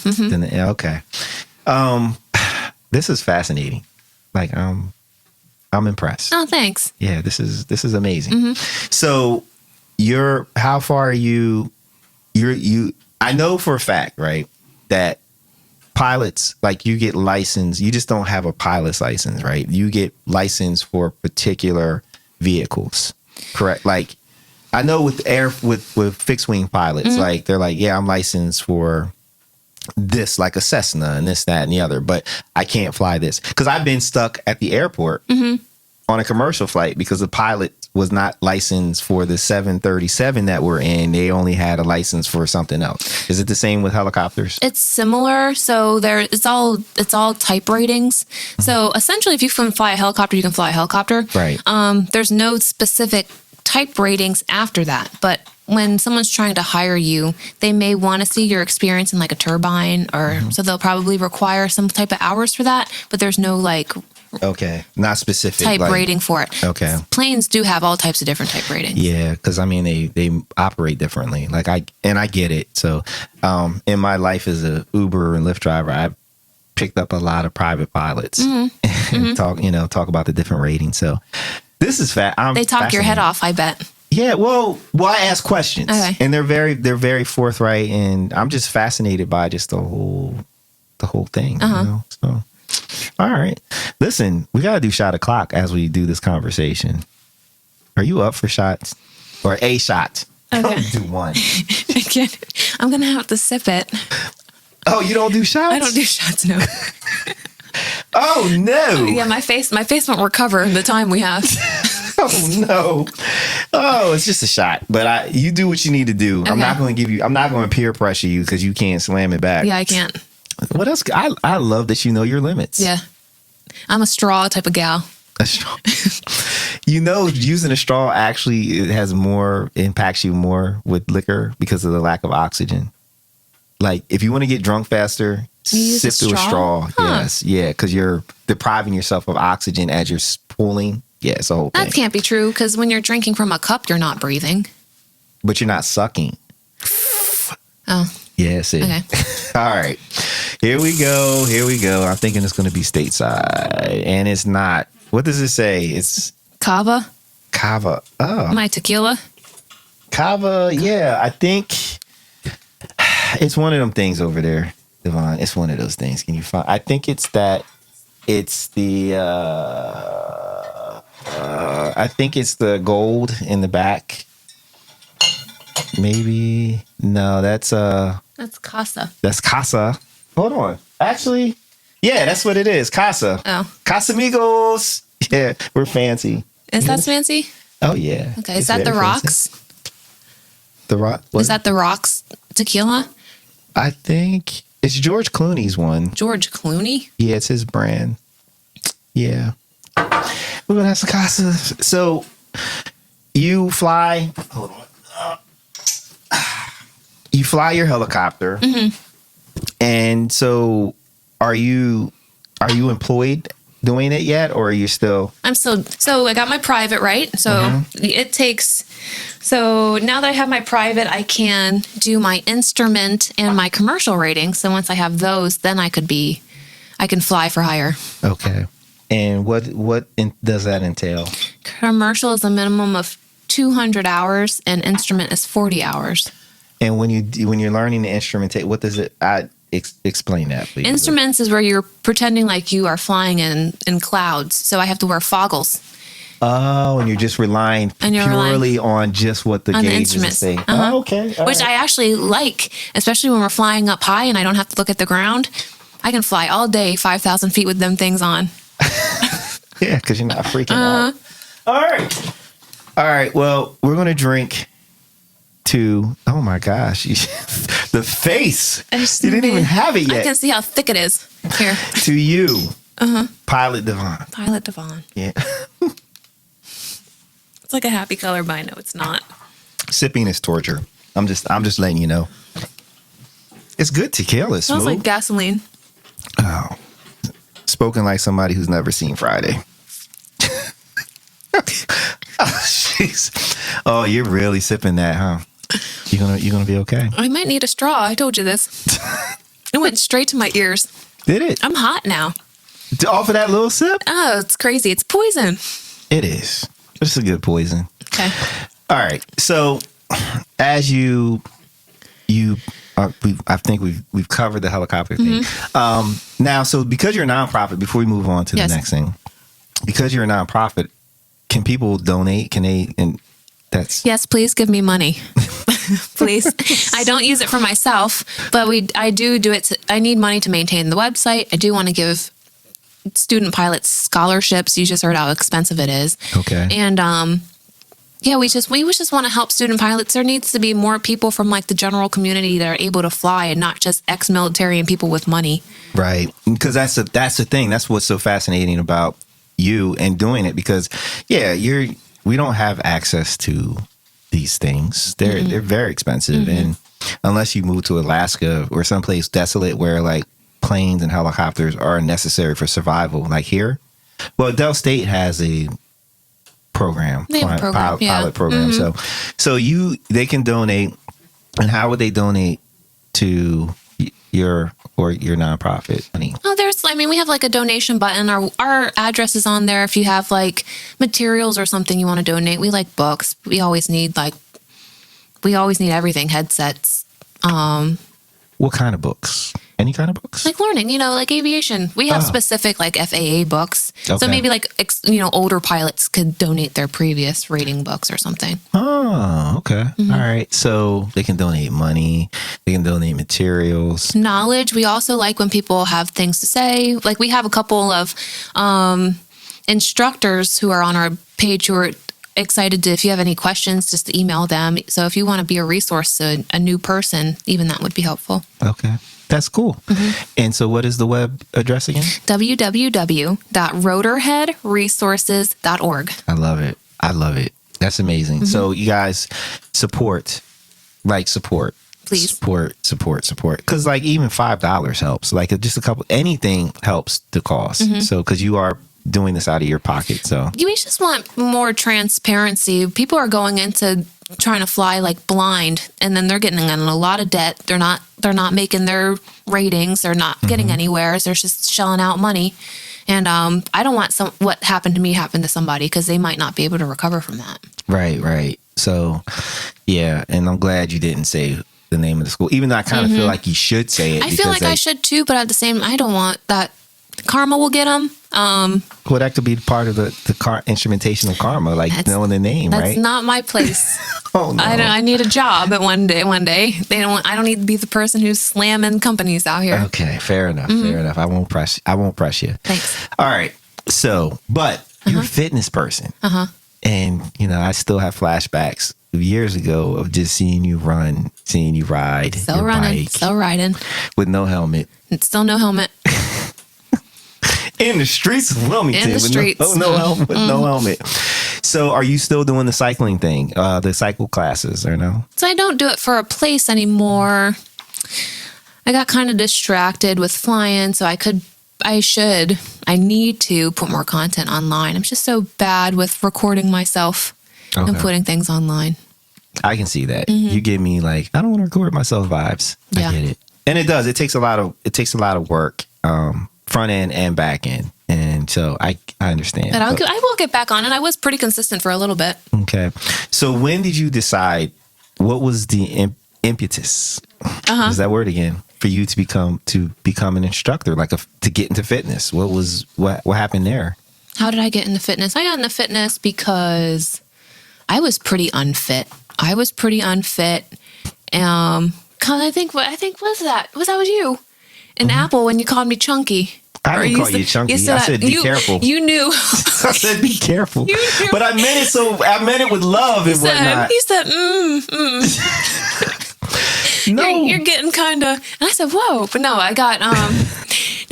Okay. This is fascinating. Like I'm impressed. Oh, thanks. Yeah, this is amazing. So how far are you? I know for a fact, right, that pilots, like you get licensed, you just don't have a pilot's license, right? You get licensed for particular vehicles, correct? Like I know with fixed wing pilots, like they're like, yeah, I'm licensed for this, like a Cessna and this, that, and the other, but I can't fly this because I've been stuck at the airport on a commercial flight because the pilot was not licensed for the 737 that we're in. They only had a license for something else. Is it the same with helicopters? It's similar. So it's all type ratings. So essentially, if you can fly a helicopter, you can fly a helicopter. Right. There's no specific type ratings after that, but when someone's trying to hire you, they may want to see your experience in like a turbine or so they'll probably require some type of hours for that, but there's no like not specific type rating for it. Okay. Planes do have all types of different type ratings. Yeah, because I mean they operate differently. Like I get it. So in my life as a Uber and Lyft driver, I picked up a lot of private pilots and talk about the different ratings. So this is they talk your head off, I bet. Yeah, well, I ask questions, and they're very forthright, and I'm just fascinated by just the whole thing. You know? So, all right, listen, we gotta do shot o'clock as we do this conversation. Are you up for shots or a shot? Okay, do one. I'm gonna have to sip it. Oh, you don't do shots? I don't do shots, no. Oh no! Yeah, my face won't recover in the time we have. Oh no! Oh, it's just a shot. But you do what you need to do. Okay. I'm not going to peer pressure you because you can't slam it back. Yeah, I can't. What else? I love that you know your limits. Yeah, I'm a straw type of gal. A straw. Using a straw actually impacts you more with liquor because of the lack of oxygen. Like if you want to get drunk faster, sip through a straw. Huh. Yes, yeah, because you're depriving yourself of oxygen as you're pulling. Yeah, it's a whole thing. That can't be true because when you're drinking from a cup, you're not breathing. But you're not sucking. Oh. Yeah, see. Okay. All right. Here we go. I'm thinking it's going to be stateside. And it's not. What does it say? It's Cava. Oh. My tequila. Cava, yeah. I think it's one of them things over there. Devon, it's one of those things. Can you find? I think it's that. It's the. I think it's the gold in the back. Maybe no. That's Casa. That's Casa. Hold on. Actually, yeah, that's what it is. Casa. Oh. Casamigos. Yeah, we're fancy. Is that fancy? Oh yeah. Okay. Is that the Rocks? Fancy. The Rock. What? Is that the Rocks tequila? I think it's George Clooney's one. George Clooney? Yeah, it's his brand. Yeah. We're gonna have some Casa. So you fly. Hold on. You fly your helicopter, and so are you employed doing it yet, or are you still? I'm still. So I got my private, right? So it takes. So now that I have my private, I can do my instrument and my commercial rating. So once I have those, then I can fly for hire. Okay. And what does that entail? Commercial is a minimum of 200 hours, and instrument is 40 hours. And when you're learning the instrument, what does it? Explain that, please. Instruments is where you're pretending like you are flying in clouds. So I have to wear foggles. Oh, and you're just relying purely on just what the gauges are saying. Oh, okay. All Which right. I actually like, especially when we're flying up high and I don't have to look at the ground. I can fly all day 5,000 feet with them things on. Yeah, because you're not freaking out. All right. Well, we're going to drink to, oh my gosh, the face. You didn't even have it yet. I can see how thick it is. Here. To you, Pilot Devon. Pilot Devon. Yeah. It's like a happy color, but I know it's not. Sipping is torture. I'm just letting you know. It's good tequila. It's Smells smooth. like gasoline. Oh. Spoken like somebody who's never seen Friday. Oh, jeez. Oh, you're really sipping that, huh? You gonna be okay? I might need a straw. I told you this. It went straight to my ears. Did it? I'm hot now. Off of that little sip? Oh, it's crazy. It's poison. It is. It's a good poison. Okay. All right. So, as I think we've covered the helicopter thing. Now, so because you're a nonprofit, before we move on to the next thing, because you're a nonprofit, can people donate? Can they? And that's Yes, please give me money. Please. I don't use it for myself, but I do it. I need money to maintain the website. I do want to give student pilots scholarships. You just heard how expensive it is. Okay. And yeah, we just want to help student pilots. There needs to be more people from like the general community that are able to fly, and not just ex-military and people with money. right. Because that's the thing. That's what's so fascinating about you and doing it. Because we don't have access to these things. They're very expensive, and unless you move to Alaska or someplace desolate where like planes and helicopters are necessary for survival, like here. Well, Del State has a program, They have a program, pilot program. So they can donate. And how would they donate to your nonprofit? Oh, we have like a donation button. Our address is on there. If you have like materials or something you want to donate, we like books. We always need everything, headsets. What kind of books? Any kind of books? Like learning, like aviation. We have specific like FAA books. So Okay. maybe like, older pilots could donate their previous rating books or something. Oh, okay. All right. So they can donate money. They can donate materials. Knowledge. We also like when people have things to say. Like we have a couple of instructors who are on our page who are excited to, if you have any questions, just to email them. So if you want to be a resource to a new person, even that would be helpful. Okay. That's cool. And so what is the web address again? www.rotorheadresources.org. I love it. That's amazing. So you guys support. Please support. Because like even $5 helps. Like just a couple, anything helps the cause. So because you are doing this out of your pocket. So We just want more transparency. People are going into trying to fly like blind, and then they're getting in a lot of debt. They're not making their ratings. They're not getting anywhere. They're just shelling out money. And I don't want what happened to me happen to somebody, because they might not be able to recover from that. Right. So yeah, and I'm glad you didn't say the name of the school, even though I kind of feel like you should say it. I feel like I should too, but at the same, I don't want that. Karma will get them. Well, that could be part of the car instrumentation of karma, like knowing the name, that's right? That's not my place. Oh no! I need a job at one day. I don't need to be the person who's slamming companies out here. Okay, fair enough. Fair enough. I won't press you. Thanks. All right. So, but you're a fitness person. And, I still have flashbacks of years ago of just seeing you run, seeing you ride. Still running, bike still riding. with no helmet. It's still no helmet. In the streets of Wilmington. In the streets. With no helmet. So are you still doing the cycling thing, the cycle classes or no? So I don't do it for a place anymore. I got kind of distracted with flying, so I need to put more content online. I'm just so bad with recording myself and putting things online. I can see that. You give me like, I don't want to record myself vibes. Yeah. I get it. And it does. It takes a lot of work, front end and back end. And so I understand. But I will get back on it. I was pretty consistent for a little bit. Okay. So when did you decide, what was the impetus? Is that word again? For you to become an instructor, to get into fitness? What happened there? How did I get into fitness? I got into fitness because I was pretty unfit. Cause I think was that you in Apple when you called me chunky. I didn't call you chunky. I said be careful. You knew. I said be careful. You knew. But I meant it with love and whatnot. He said, No. You're getting kind of, and I said, whoa, but no, I got, no,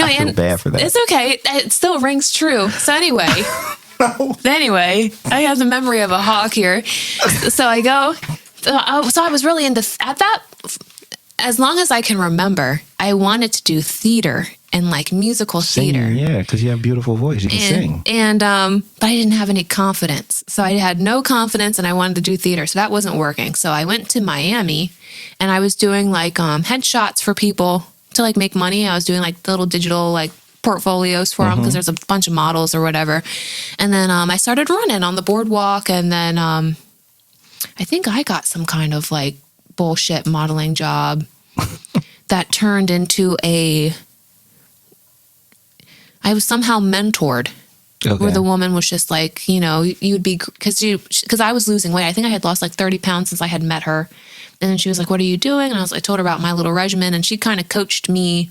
I feel bad for that. It's okay. It still rings true. So anyway, No. I have the memory of a hawk here. So I was really into, at that, as long as I can remember, I wanted to do theater and musical theater. Yeah, because you have a beautiful voice. You can sing. And but I didn't have any confidence. So I had no confidence and I wanted to do theater. So that wasn't working. So I went to Miami and I was doing headshots for people to make money. I was doing little digital portfolios for them because there's a bunch of models or whatever. And then I started running on the boardwalk, and then I think I got some kind of bullshit modeling job that turned into I was somehow mentored. Okay. Where the woman was just you'd be, because I was losing weight. I think I had lost 30 pounds since I had met her. And then she was like, what are you doing? And I told her about my little regimen, and she kind of coached me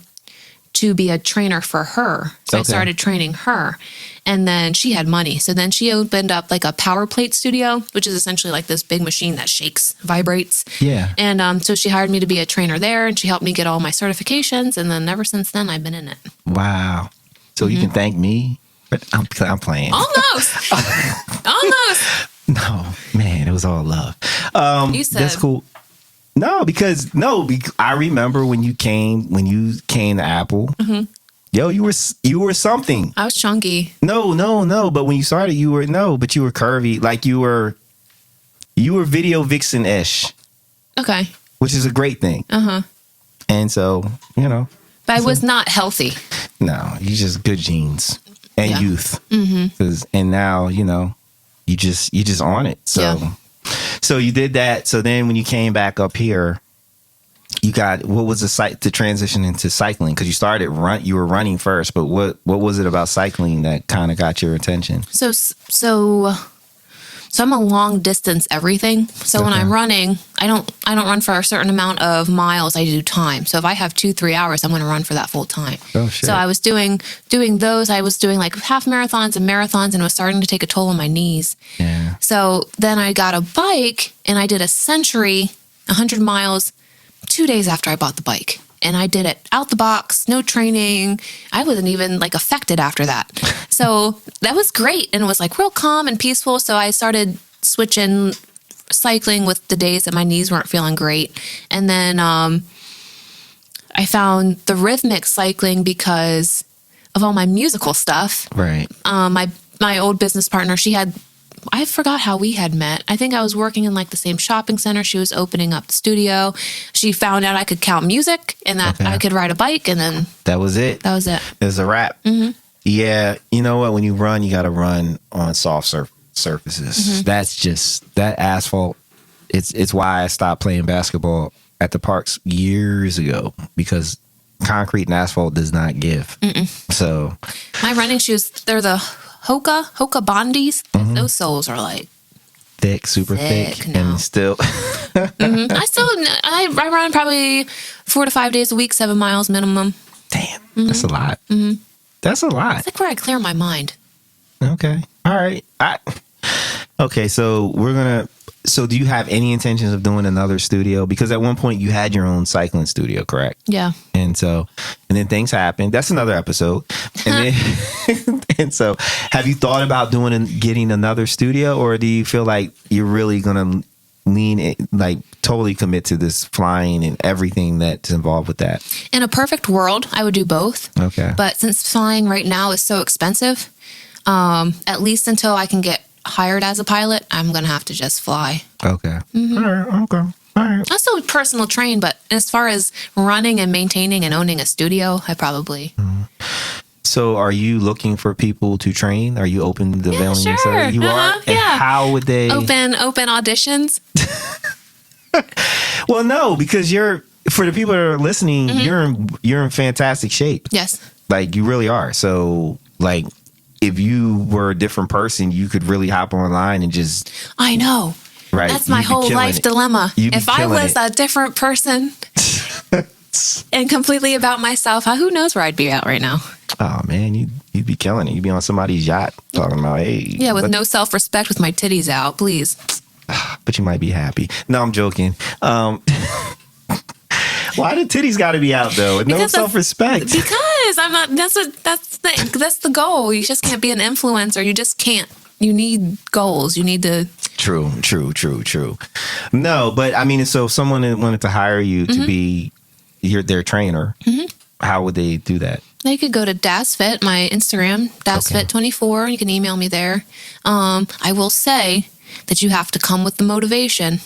to be a trainer for her. So I started training her, and then she had money. So then she opened up a power plate studio, which is essentially this big machine that shakes, vibrates. Yeah. And so she hired me to be a trainer there, and she helped me get all my certifications. And then ever since then, I've been in it. Wow. So you can thank me. But I'm playing. Almost. Almost. No, man, it was all love. You said that's cool. No, because I remember when you came to Apple. Yo, you were something. I was chunky. No. But when you started, you were curvy. You were video vixen-ish. Okay. Which is a great thing. And so, But I was not healthy. No, you just good genes and youth. And now, you just on it. So you did that. So then when you came back up here, what was the site to transition into cycling? Because you were running first, but what was it about cycling that kind of got your attention? So I'm a long distance everything. So when I'm running, I don't run for a certain amount of miles. I do time. So if I have 2-3 hours, I'm going to run for that full time. Oh, shit. So I was doing those. I was doing half marathons and marathons, and it was starting to take a toll on my knees. Yeah. So then I got a bike, and I did a century, 100 miles, 2 days after I bought the bike. And I did it out the box, no training. I wasn't even affected after that. So that was great. And it was real calm and peaceful. So I started switching cycling with the days that my knees weren't feeling great. And then I found the rhythmic cycling because of all my musical stuff. Right. My old business partner, I forgot how we had met. I think I was working in the same shopping center. She was opening up the studio. She found out I could count music and that I could ride a bike, and then that was it. It was a wrap. Yeah. You know what? When you run, you got to run on soft surfaces. That's just that asphalt. It's why I stopped playing basketball at the parks years ago because concrete and asphalt does not give. So My running shoes, they're the Hoka Bondies. Those soles are like thick, super thick, no. and still. I run probably 4 to 5 days a week, 7 miles minimum. Damn, that's a lot. That's a lot. It's like where I clear my mind. Okay. All right. Okay. So so do you have any intentions of doing another studio? Because at one point you had your own cycling studio, correct? Yeah. And then things happened. That's another episode. And then, and so have you thought about getting another studio, or do you feel like you're really going to totally commit to this flying and everything that's involved with that? In a perfect world, I would do both. Okay. But since flying right now is so expensive, at least until I can get hired as a pilot, I'm going to have to just fly. Okay. All right. Okay. All right. I still personal train, but as far as running and maintaining and owning a studio, I probably. So are you looking for people to train? Are you open to availing sure. yourself? You are? And yeah. how would they? Open auditions? Well, no, because for the people that are listening, you're in fantastic shape. Yes. Like, you really are. So, like, if you were a different person, you could really hop online and just. I know. Right. That's my whole life dilemma. If I was a different person and completely about myself, who knows where I'd be at right now? Oh, man, you'd be killing it. You'd be on somebody's yacht talking about, hey. Yeah, with no self-respect, with my titties out, please. But you might be happy. No, I'm joking. Why the titties got to be out though? No self-respect. Because I'm not. That's the goal. You just can't be an influencer. You just can't. You need goals. You need to. True. No, but I mean, so if someone wanted to hire you to be their trainer, how would they do that? They could go to DasFit, my Instagram, DasFit24. You can email me there. I will say that you have to come with the motivation.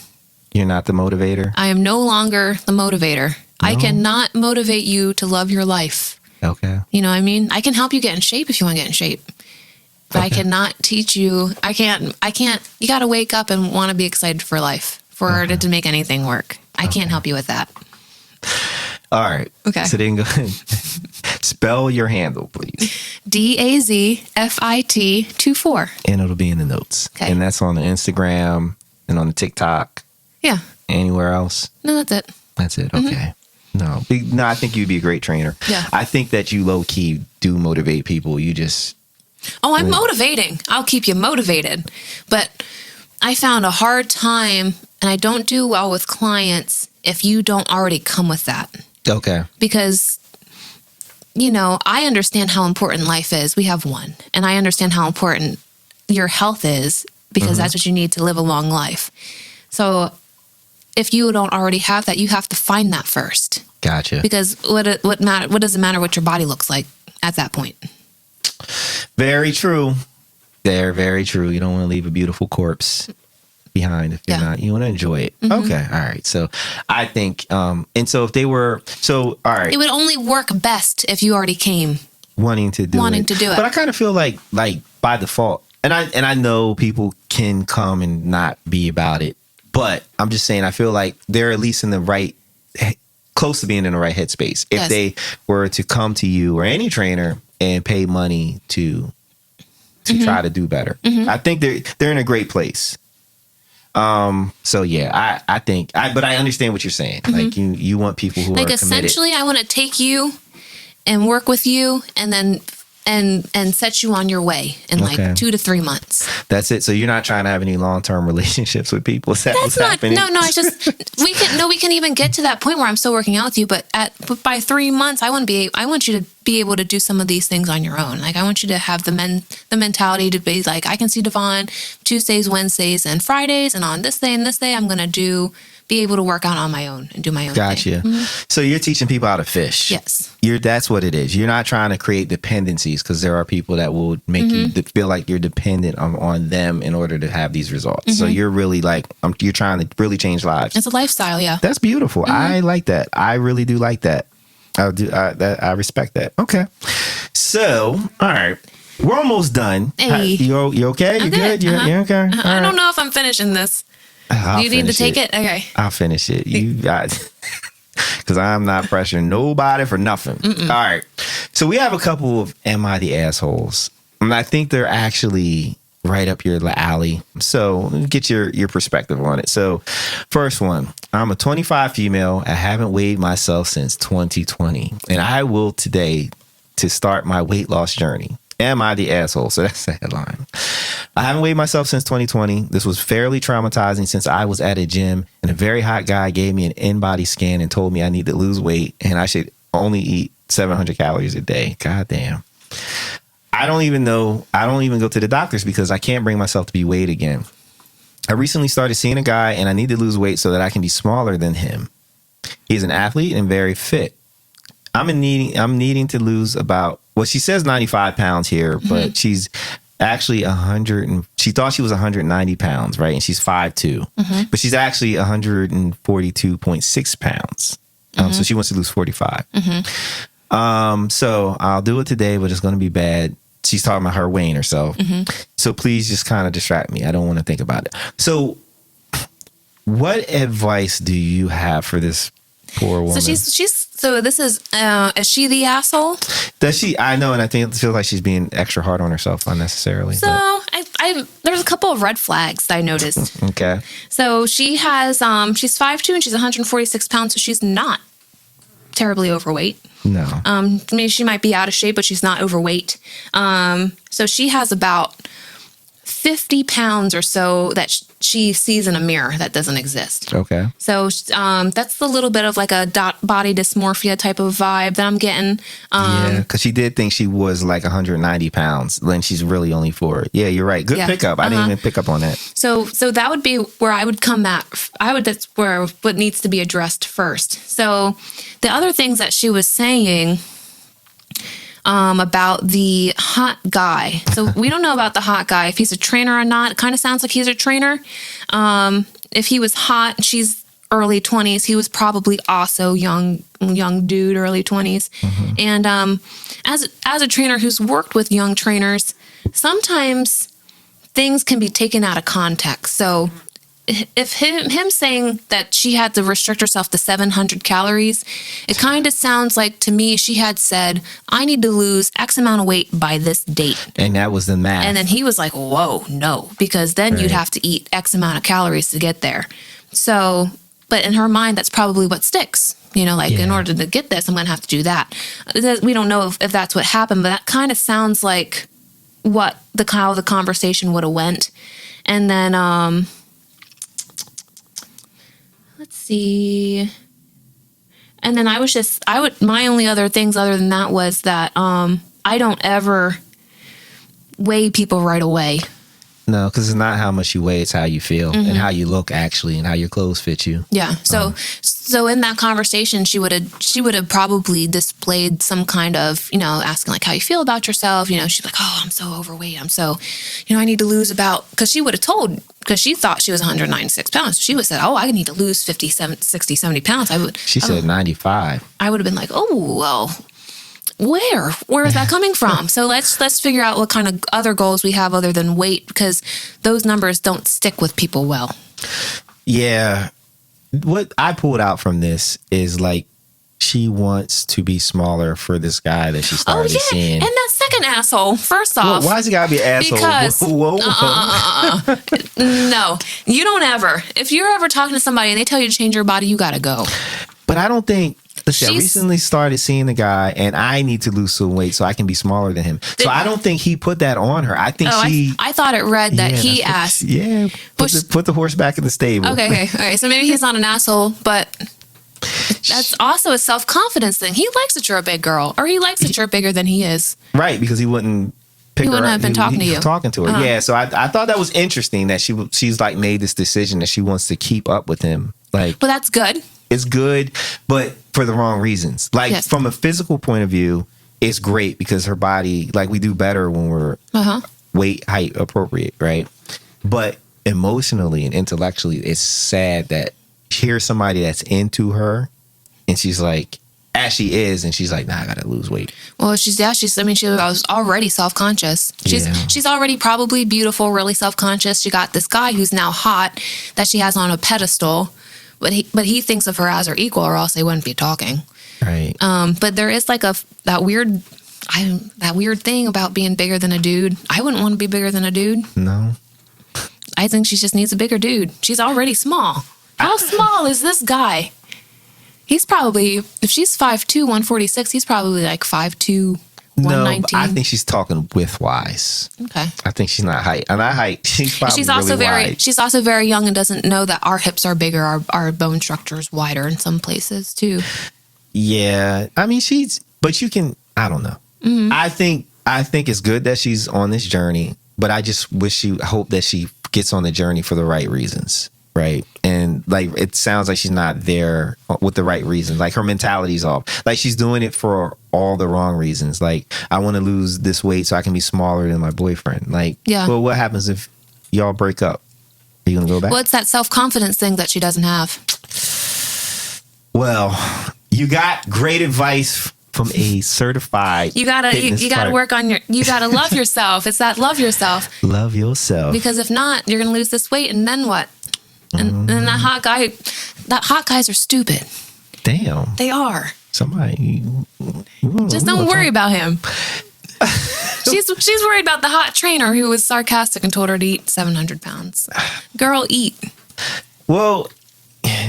You're not the motivator? I am no longer the motivator. No. I cannot motivate you to love your life. Okay. You know what I mean? I can help you get in shape if you want to get in shape. But I cannot teach you. I can't. You got to wake up and want to be excited for life for it to make anything work. I can't help you with that. All right. Okay. So then go ahead. Spell your handle, please. DAZFIT24. And it'll be in the notes. Okay. And that's on the Instagram and on the TikTok. Yeah. Anywhere else? No, that's it. That's it. Okay. No, I think you'd be a great trainer. Yeah. I think that you low key do motivate people. You just. Oh, I'm motivating. I'll keep you motivated. But I found a hard time, and I don't do well with clients if you don't already come with that. Okay. Because, I understand how important life is. We have one. And I understand how important your health is because that's what you need to live a long life. So if you don't already have that, you have to find that first. Gotcha. Because what does it matter what your body looks like at that point? Very true. Very true. You don't want to leave a beautiful corpse behind if you're not. You want to enjoy it. Okay. All right. So I think, and so if they were, all right. It would only work best if you already came wanting to do it. But I kind of feel like by default, and I know people can come and not be about it, but I'm just saying, I feel like they're at least in the right, close to being in the right headspace. If they were to come to you or any trainer and pay money to try to do better, I think they're in a great place. So yeah, I think, but I understand what you're saying. Like you want people who are committed. Essentially, I want to take you and work with you, and then and set you on your way in like 2 to 3 months. That's it. So you're not trying to have any long-term relationships with people. Is that what's happening? No. I just we can even get to that point where I'm still working out with you, but by 3 months, I want you to be able to do some of these things on your own. Like I want you to have the mentality to be like, I can see Devon Tuesdays, Wednesdays, and Fridays, and on this day and this day, I'm gonna be able to work out on my own and do my own thing. So you're teaching people how to fish. Yes. That's what it is. You're not trying to create dependencies, because there are people that will make you feel like you're dependent on them in order to have these results. So you're really you're trying to really change lives. It's a lifestyle, yeah. That's beautiful. I like that. I really do like that. I respect that. Okay. So, all right. We're almost done. Hey. You okay? You good? You're okay? I don't know if I'm finishing this. Do you need to take it? Okay. I'll finish it. You got, because I'm not pressuring nobody for nothing. All right. So we have a couple of Am I the Assholes? And I think they're actually right up your alley. So get your perspective on it. So first one, I'm a 25 female. I haven't weighed myself since 2020. And I will today to start my weight loss journey. Am I the asshole? So that's the headline. I haven't weighed myself since 2020. This was fairly traumatizing since I was at a gym and a very hot guy gave me an in-body scan and told me I need to lose weight and I should only eat 700 calories a day. God damn. I don't even go to the doctors because I can't bring myself to be weighed again. I recently started seeing a guy and I need to lose weight so that I can be smaller than him. He's an athlete and very fit. I'm needing to lose about, well, she says 95 pounds here, but she's actually 100 and she thought she was 190 pounds, right? And she's 5'2", but she's actually 142.6 pounds. So she wants to lose 45. So I'll do it today, but it's going to be bad. She's talking about her weighing herself. So please just kind of distract me. I don't want to think about it. So what advice do you have for this poor woman? So so this is she the asshole? Does she? I know, and I feel like she's being extra hard on herself unnecessarily. So there's a couple of red flags that I noticed. Okay. So she has she's 5'2" and she's 146 pounds, so she's not terribly overweight. No. Maybe she might be out of shape, but she's not overweight. So she has about 50 pounds or so that she sees in a mirror that doesn't exist. Okay. So that's a little bit of like a body dysmorphia type of vibe that I'm getting. Yeah, because she did think she was like 190 pounds. Then she's really only 4. Yeah, you're right. Good pickup. I didn't even pick up on that. So that would be where I would come at. That's where what needs to be addressed first. So the other things that she was saying about the hot guy. So we don't know about the hot guy, if he's a trainer or not. It kind of sounds like he's a trainer. If he was hot, she's early 20s. He was probably also young dude, early 20s. And as a trainer who's worked with young trainers, sometimes things can be taken out of context. So if him saying that she had to restrict herself to 700 calories, it kind of sounds like to me she had said, I need to lose X amount of weight by this date. And that was the math. And then he was like, whoa, no, because then you'd have to eat X amount of calories to get there. So, but in her mind, that's probably what sticks. In order to get this, I'm going to have to do that. We don't know if that's what happened, but that kind of sounds like how the conversation would have went. And then, let's see. And then my only other things other than that was that I don't ever weigh people right away. No, because it's not how much you weigh, it's how you feel and how you look actually and how your clothes fit you. Yeah. So in that conversation, she would have probably displayed some kind of, asking like how you feel about yourself. She's like, oh, I'm so overweight. I'm so, I need to lose because she would have told, because she thought she was 196 pounds. So she would have said, oh, I need to lose 50, 60, 70 pounds. She said 95. I would have been like, oh, well, where is that coming from? So let's figure out what kind of other goals we have other than weight, because those numbers don't stick with people well. Yeah. What I pulled out from this is like she wants to be smaller for this guy that she started seeing. And that second asshole, first off. Why is he gotta be an asshole? Because, whoa. No, you don't ever. If you're ever talking to somebody and they tell you to change your body, you gotta go. But I don't think... I recently started seeing the guy and I need to lose some weight so I can be smaller than him. So I don't think he put that on her. I think I thought it read that he asked. Put the horse back in the stable. Okay. So maybe he's not an asshole, but that's also a self-confidence thing. He likes that you're a big girl, or he likes that you're bigger than he is. Right, because he wouldn't pick her up. Have been talking to you. Talking to her. Yeah, so I thought that was interesting that she's like made this decision that she wants to keep up with him. Well, that's good. It's good, but for the wrong reasons. From a physical point of view, it's great because her body, we do better when we're weight, height appropriate, right? But emotionally and intellectually, it's sad that here's somebody that's into her and she's like, as she is, and she's like, nah, I gotta lose weight. Well, she was already self-conscious. She's already probably beautiful, really self-conscious. She got this guy who's now hot that she has on a pedestal, but he thinks of her as her equal, or else they wouldn't be talking. Right. But there is like that weird thing about being bigger than a dude. I wouldn't want to be bigger than a dude. No. I think she just needs a bigger dude. She's already small. How small is this guy? He's probably, if she's 5'2", 146, he's probably like 5'2", 119. No, I think she's talking width-wise. Okay. I think she's not height. And not height, she's probably She's also really very wide. she's also very young and doesn't know that our hips are bigger, our bone structure is wider in some places too. Yeah. I mean, but you can, I don't know. Mm-hmm. I think it's good that she's on this journey, but I just hope that she gets on the journey for the right reasons. Right. And like, it sounds like she's not there with the right reasons. Like her mentality's off. Like she's doing it for all the wrong reasons. Like, I want to lose this weight so I can be smaller than my boyfriend. Like, yeah. Well, what happens if y'all break up? Are you going to go back? Well, it's that self-confidence thing that she doesn't have. Well, you got great advice from a certified. You gotta work on you gotta love yourself. It's that love yourself. Love yourself. Because if not, you're gonna lose this weight, and then what? And then that hot guys are stupid. Damn. They are. Somebody. Just don't worry about him. She's worried about the hot trainer who was sarcastic and told her to eat 700 pounds. Girl, eat. Well,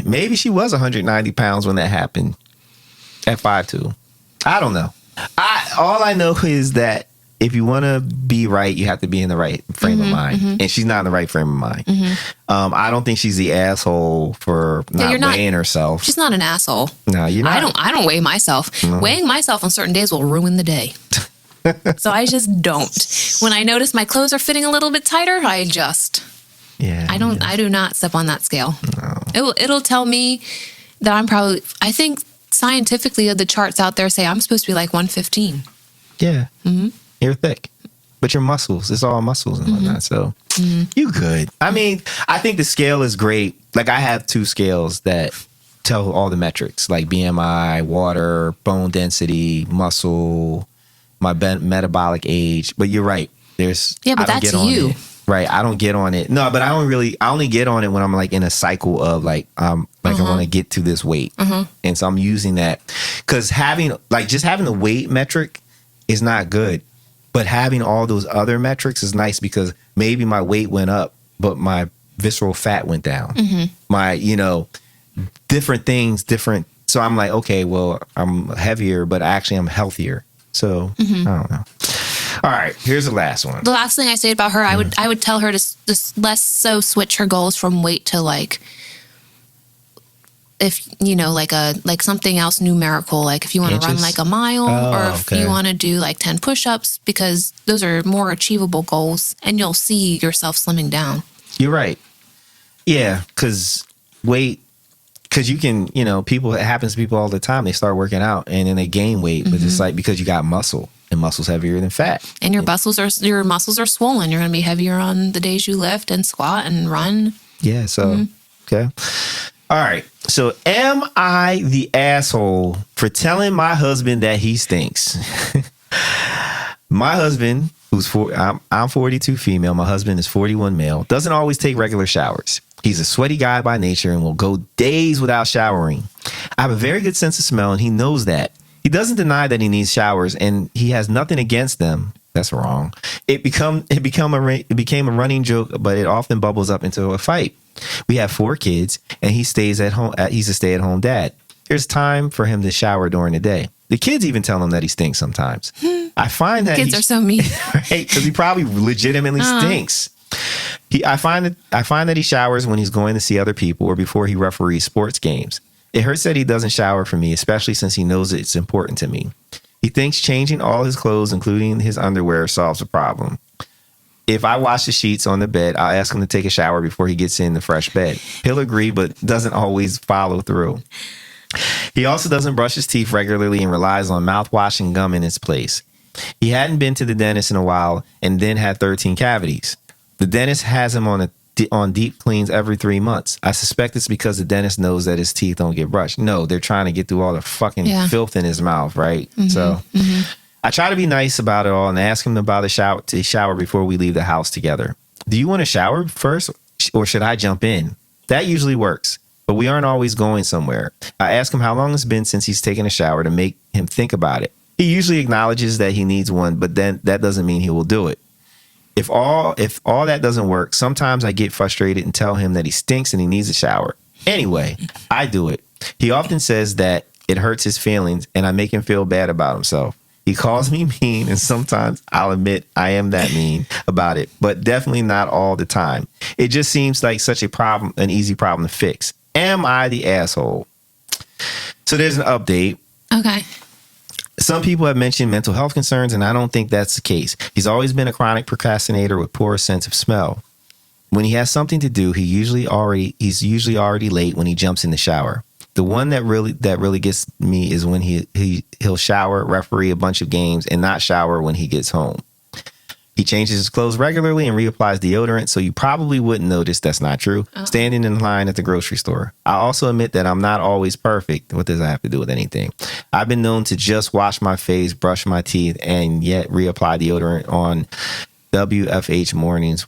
maybe she was 190 pounds when that happened at 5'2". I don't know. All I know is that if you want to be right, you have to be in the right frame of mind. Mm-hmm. And she's not in the right frame of mind. Mm-hmm. I don't think she's the asshole for not weighing herself. She's not an asshole. No, you're not. I don't weigh myself. No. Weighing myself on certain days will ruin the day. So I just don't. When I notice my clothes are fitting a little bit tighter, I adjust. Yeah. I do not step on that scale. No. It'll tell me that I think scientifically the charts out there say I'm supposed to be like 115. Yeah. Mm-hmm. You're thick. But your muscles, it's all muscles and whatnot. So you good. I mean, I think the scale is great. Like I have 2 scales that tell all the metrics, like BMI, water, bone density, muscle, my metabolic age. But you're right. But that's you. Right. I don't get on it. No, but I only get on it when I'm like in a cycle of like I want to get to this weight. And so I'm using that because having the weight metric is not good. But having all those other metrics is nice because maybe my weight went up, but my visceral fat went down. My, different things, different. So I'm like, okay, well, I'm heavier, but actually I'm healthier. So I don't know. All right, here's the last one. The last thing I say about her, I would tell her to just less so switch her goals from weight to like, if like something else numerical, like if you want to run like a mile or if you want to do like 10 push-ups, because those are more achievable goals and you'll see yourself slimming down. You're right. Yeah, because you can, it happens to people all the time. They start working out and then they gain weight, but it's like because you got muscle. And muscle's heavier than fat. And your muscles are swollen. You're going to be heavier on the days you lift and squat and run. Yeah. So, okay. All right. So am I the asshole for telling my husband that he stinks? My husband, I'm 42 female. My husband is 41 male. Doesn't always take regular showers. He's a sweaty guy by nature and will go days without showering. I have a very good sense of smell and he knows that. He doesn't deny that he needs showers, and he has nothing against them. That's wrong. It became a running joke, but it often bubbles up into a fight. We have 4 kids, and he stays at home. He's a stay-at-home dad. There's time for him to shower during the day. The kids even tell him that he stinks sometimes. I find that kids are so mean, right? Because he probably legitimately stinks. I find that he showers when he's going to see other people or before he referees sports games. It hurts that he doesn't shower for me, especially since he knows it's important to me. He thinks changing all his clothes, including his underwear, solves the problem. If I wash the sheets on the bed, I'll ask him to take a shower before he gets in the fresh bed. He'll agree, but doesn't always follow through. He also doesn't brush his teeth regularly and relies on mouthwash and gum in its place. He hadn't been to the dentist in a while and then had 13 cavities. The dentist has him on a on deep cleans every 3 months. I suspect it's because the dentist knows that his teeth don't get brushed. No, they're trying to get through all the fucking filth in his mouth, right? So I try to be nice about it all and ask him about the shower before we leave the house together. Do you want to shower first or should I jump in? That usually works, but we aren't always going somewhere. I ask him how long it's been since he's taken a shower to make him think about it. He usually acknowledges that he needs one, but then that doesn't mean he will do it. If all that doesn't work, sometimes I get frustrated and tell him that he stinks and he needs a shower. Anyway, I do it. He often says that it hurts his feelings and I make him feel bad about himself. He calls me mean and sometimes I'll admit I am that mean about it, but definitely not all the time. It just seems like such a problem, an easy problem to fix. Am I the asshole? So there's an update. Okay. Some people have mentioned mental health concerns, and I don't think that's the case. He's always been a chronic procrastinator with poor sense of smell. When he has something to do, he's usually already late when he jumps in the shower. The one that really gets me is when he'll shower, referee a bunch of games, and not shower when he gets home. He changes his clothes regularly and reapplies deodorant, so you probably wouldn't notice that's not true. Oh. Standing in line at the grocery store. I also admit that I'm not always perfect. What does that have to do with anything? I've been known to just wash my face, brush my teeth, and yet reapply deodorant on WFH mornings.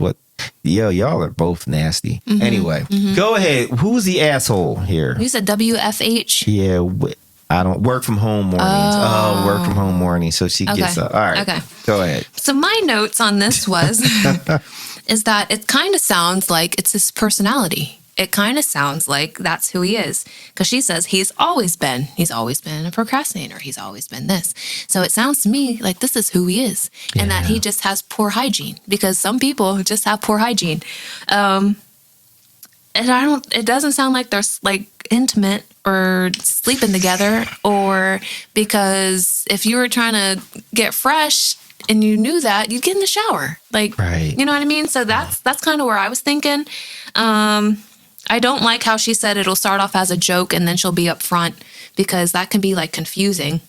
Y'all are both nasty. Mm-hmm, anyway, Go ahead. Who's the asshole here? You said WFH? Yeah, I don't work from home mornings. Oh, work from home mornings. So she gets up. All right. Okay. Go ahead. So my notes on this is that it kind of sounds like it's his personality. It kind of sounds like that's who he is. Because she says he's always been a procrastinator. He's always been this. So it sounds to me like this is who he is. And that he just has poor hygiene. Because some people just have poor hygiene. And it doesn't sound like they're like intimate or sleeping together, or because if you were trying to get fresh and you knew that, you'd get in the shower. Like, right. You know what I mean? So that's kind of where I was thinking. I don't like how she said it'll start off as a joke and then she'll be up front, because that can be like confusing.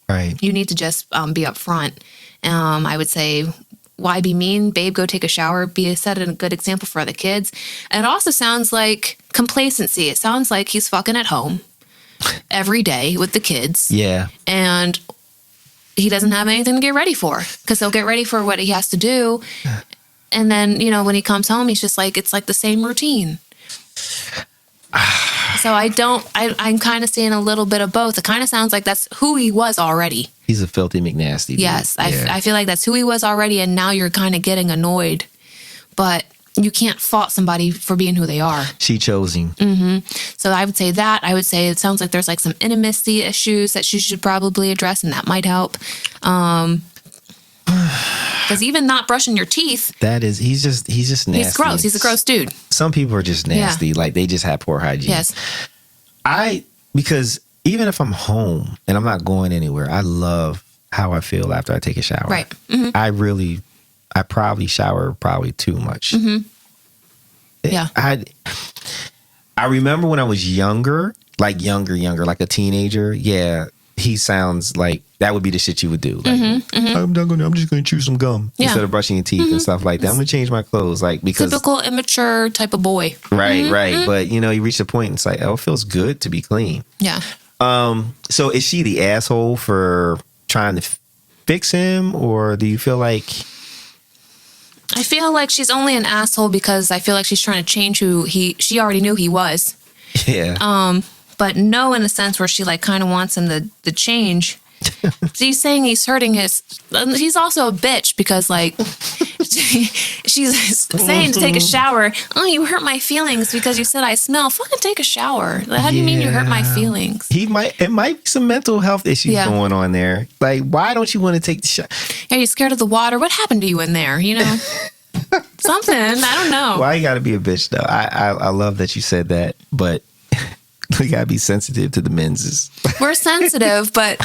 Right. You need to just be up front. I would say, why be mean? Babe, go take a shower. Set a good example for the kids. And it also sounds like complacency. It sounds like he's fucking at home every day with the kids. Yeah. And he doesn't have anything to get ready for, because he'll get ready for what he has to do. And then, when he comes home, he's just like, it's like the same routine. So I'm kind of seeing a little bit of both. It kind of sounds like that's who he was already. He's a filthy McNasty dude. Yes. I feel like that's who he was already. And now you're kind of getting annoyed, but you can't fault somebody for being who they are. She chose him. Mm-hmm. So I would say that. I would say it sounds like there's like some intimacy issues that she should probably address, and that might help. Because even not brushing your teeth. He's just nasty. He's gross. He's a gross dude. Some people are just nasty. Yeah. Like they just have poor hygiene. Yes. Because even if I'm home and I'm not going anywhere, I love how I feel after I take a shower. Right. Mm-hmm. I probably shower too much. Mm-hmm. Yeah. I remember when I was younger, like a teenager. Yeah. He sounds like that would be the shit you would do. Like, I'm just going to chew some gum instead of brushing your teeth and stuff like that. I'm going to change my clothes. Like, because typical immature type of boy. Right. But you reach a point and it's like, oh, it feels good to be clean. Yeah. So is she the asshole for trying to fix him, or do you feel like? I feel like she's only an asshole because I feel like she's trying to change who she already knew he was. Yeah. But no, in a sense where she like kind of wants him to change. She's saying he's hurting he's also a bitch because like she's saying to take a shower. Oh, you hurt my feelings because you said I smell. Fucking take a shower. How do you mean you hurt my feelings? It might be some mental health issues going on there. Like, why don't you want to take the shower? Are you scared of the water? What happened to you in there? Something. I don't know. Why you gotta be a bitch though? I love that you said that, but we gotta be sensitive to the men's. We're sensitive, but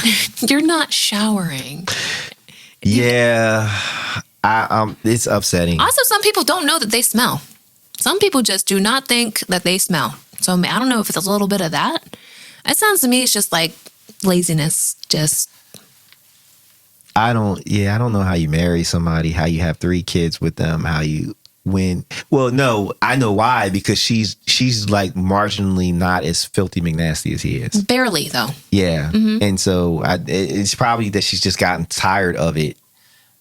you're not showering. Yeah, it's upsetting. Also, some people don't know that they smell. Some people just do not think that they smell. So I don't know if it's a little bit of that. It sounds to me it's just like laziness. Just. I don't know how you marry somebody, how you have 3 kids with them, how you well, no, I know why, because she's like marginally not as filthy McNasty as he is. Barely though. Yeah. And so it's probably that she's just gotten tired of it.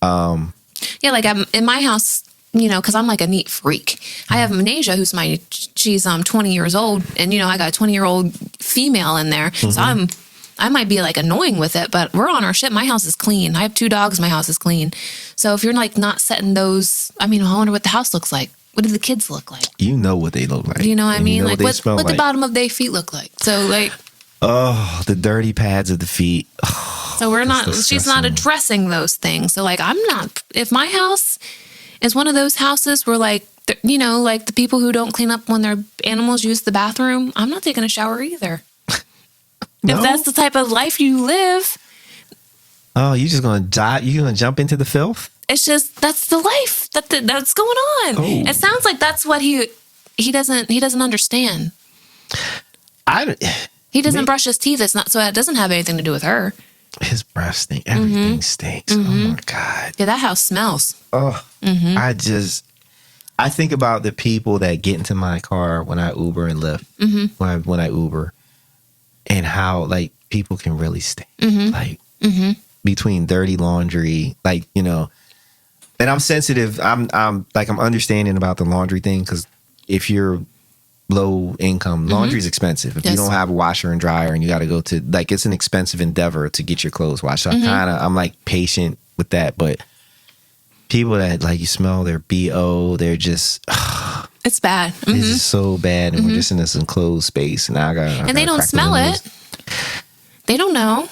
Yeah, like I'm in my house, because I'm like a neat freak. I have Manasia, she's 20 years old, and I got a 20-year-old female in there, so I might be like annoying with it, but we're on our shit. My house is clean. I have 2 dogs. My house is clean. So if you're like not setting those, I wonder what the house looks like. What do the kids look like? You know what they look like. You know what I mean? Like what like. the bottom of their feet look like. So like, oh, the dirty pads of the feet. So she's not addressing those things. So like, if my house is one of those houses where like, like the people who don't clean up when their animals use the bathroom, I'm not taking a shower either. No? If that's the type of life you live. Oh, you're just going to die? You're going to jump into the filth? It's just, that's the life that's going on. Oh. It sounds like that's what he doesn't understand. He doesn't brush his teeth. It's not, so it doesn't have anything to do with her. His breath stinks. Everything stinks. Oh my God. Yeah, that house smells. Oh, I think about the people that get into my car when I Uber and Lyft, when I Uber, and how like people can really stink. Like between dirty laundry, like, and I'm sensitive. I'm understanding about the laundry thing, because if you're low income, laundry is expensive. If you don't have a washer and dryer, and you got to go to, like, it's an expensive endeavor to get your clothes washed. So I'm like patient with that. But people that like, you smell their BO, they're just, it's bad. It's just so bad. And we're just in this enclosed space, and now they don't smell it. They don't know.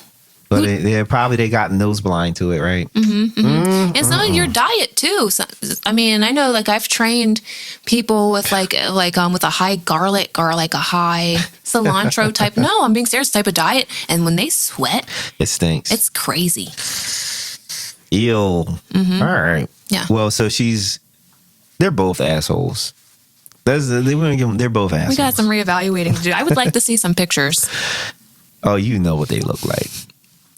But they got nose blind to it, right? And some of your diet too. So, I know, like, I've trained people with with a high garlic or like a high cilantro type. No, I'm being serious, type of diet. And when they sweat, it stinks. It's crazy. Ew. All right. Yeah. Well, so they're both assholes. They're both assholes. We got some reevaluating to do. I would like to see some pictures. Oh, you know what they look like.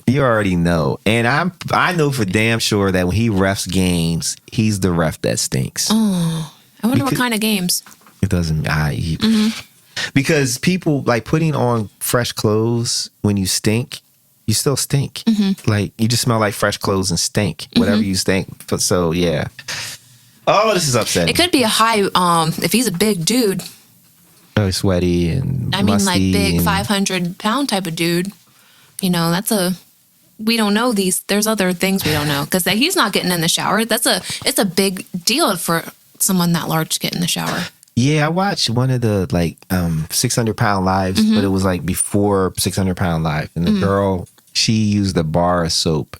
You already know. And I know for damn sure that when he refs games, he's the ref that stinks. Oh, I wonder what kind of games. It doesn't. Because people, like, putting on fresh clothes when you stink, you still stink. Like, you just smell like fresh clothes and stink. Whatever you stink. So, yeah. Oh, this is upsetting. It could be a high, if he's a big dude. Oh, sweaty and musty, like big 500-pound type of dude. We don't know these. There's other things we don't know, because he's not getting in the shower. It's a big deal for someone that large to get in the shower. Yeah, I watched one of the 600-pound lives, but it was like before 600-pound live, and the girl, she used a bar of soap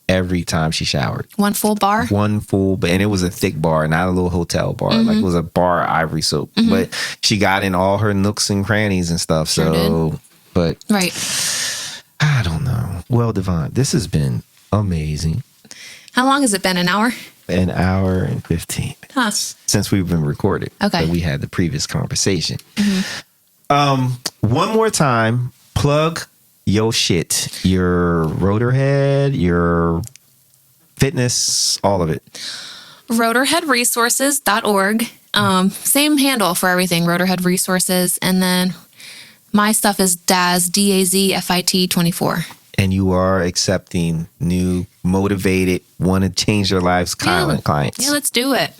every time she showered. One full bar? And it was a thick bar, not a little hotel bar. Like, it was a bar ivory soap. But she got in all her nooks and crannies and stuff. Sure but right. I don't know. Well, Devon, this has been amazing. How long has it been? An hour? An hour and 15 minutes. Huh. Since we've been recording. Okay. So we had the previous conversation. One more time, plug your shit, your Rotorhead, your fitness, all of it. Rotorheadresources.org. Same handle for everything, Rotorhead Resources. And then my stuff is Daz, DAZFIT 24. And you are accepting new, motivated, want to change their lives clients. Yeah, let's do it.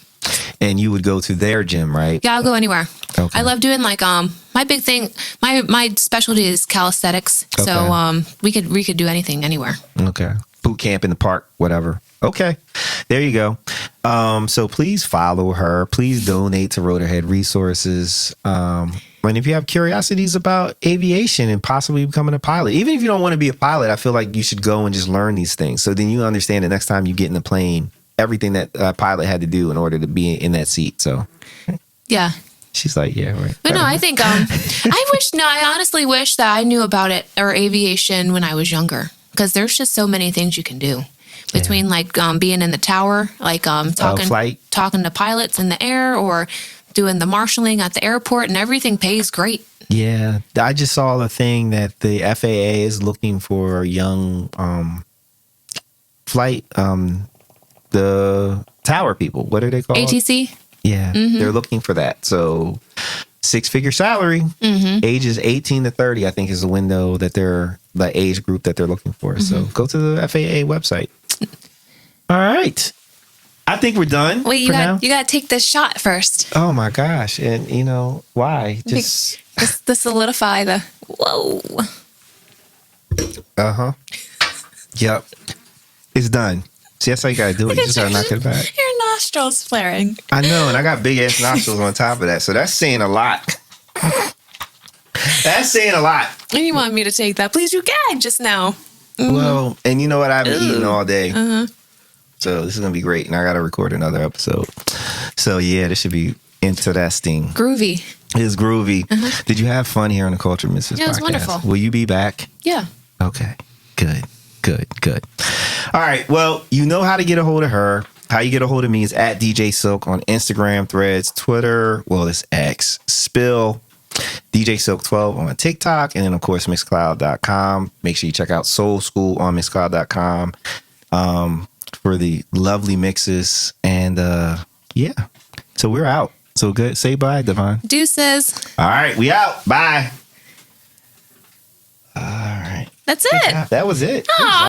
And you would go to their gym, right? Yeah, I'll go anywhere. Okay. I love doing my big thing. My specialty is calisthenics. Okay. So we could do anything anywhere. Okay. Boot camp in the park, whatever. Okay. There you go. So please follow her. Please donate to Rotorhead Resources. And if you have curiosities about aviation and possibly becoming a pilot, even if you don't want to be a pilot, I feel like you should go and just learn these things. So then you understand the next time you get in the plane, everything that a pilot had to do in order to be in that seat. So yeah. She's like, yeah, right. But no, I think I honestly wish that I knew about it or aviation when I was younger, because there's just so many things you can do between being in the tower, talking to pilots in the air, or doing the marshalling at the airport, and everything pays great. Yeah. I just saw the thing that the FAA is looking for young flight, the tower people. What are they called? ATC? Yeah, they're looking for that. So 6-figure salary, ages 18 to 30, I think is the window that they're the age group that they're looking for. So go to the FAA website. All right. I think we're done. Wait, you got to take this shot first. Oh my gosh. And you know, why? Just to solidify the whoa. Uh-huh. Yep. It's done. See, that's how you gotta do it. You just gotta knock it back. Your nostrils flaring. I know, and I got big ass nostrils on top of that. So that's saying a lot. That's saying a lot. And you want me to take that? Please, you gagged just now. Well, and you know what? I haven't eaten all day. So this is going to be great. And I got to record another episode. So yeah, this should be interesting. Groovy. It's groovy. Did you have fun here on the Cultured Misfits podcast? Yeah, it was wonderful. Will you be back? Yeah. Okay. Good. All right. Well, you know how to get a hold of her. How you get a hold of me is at DJ Silk on Instagram, Threads, Twitter. Well, it's X. Spill. DJ Silk 12 on TikTok. And then, of course, Mixcloud.com. Make sure you check out Soul School on Mixcloud.com for the lovely mixes. And yeah. So we're out. So good. Say bye, Devon. Deuces. All right. We out. Bye. All right. That's it. That was it. Aw.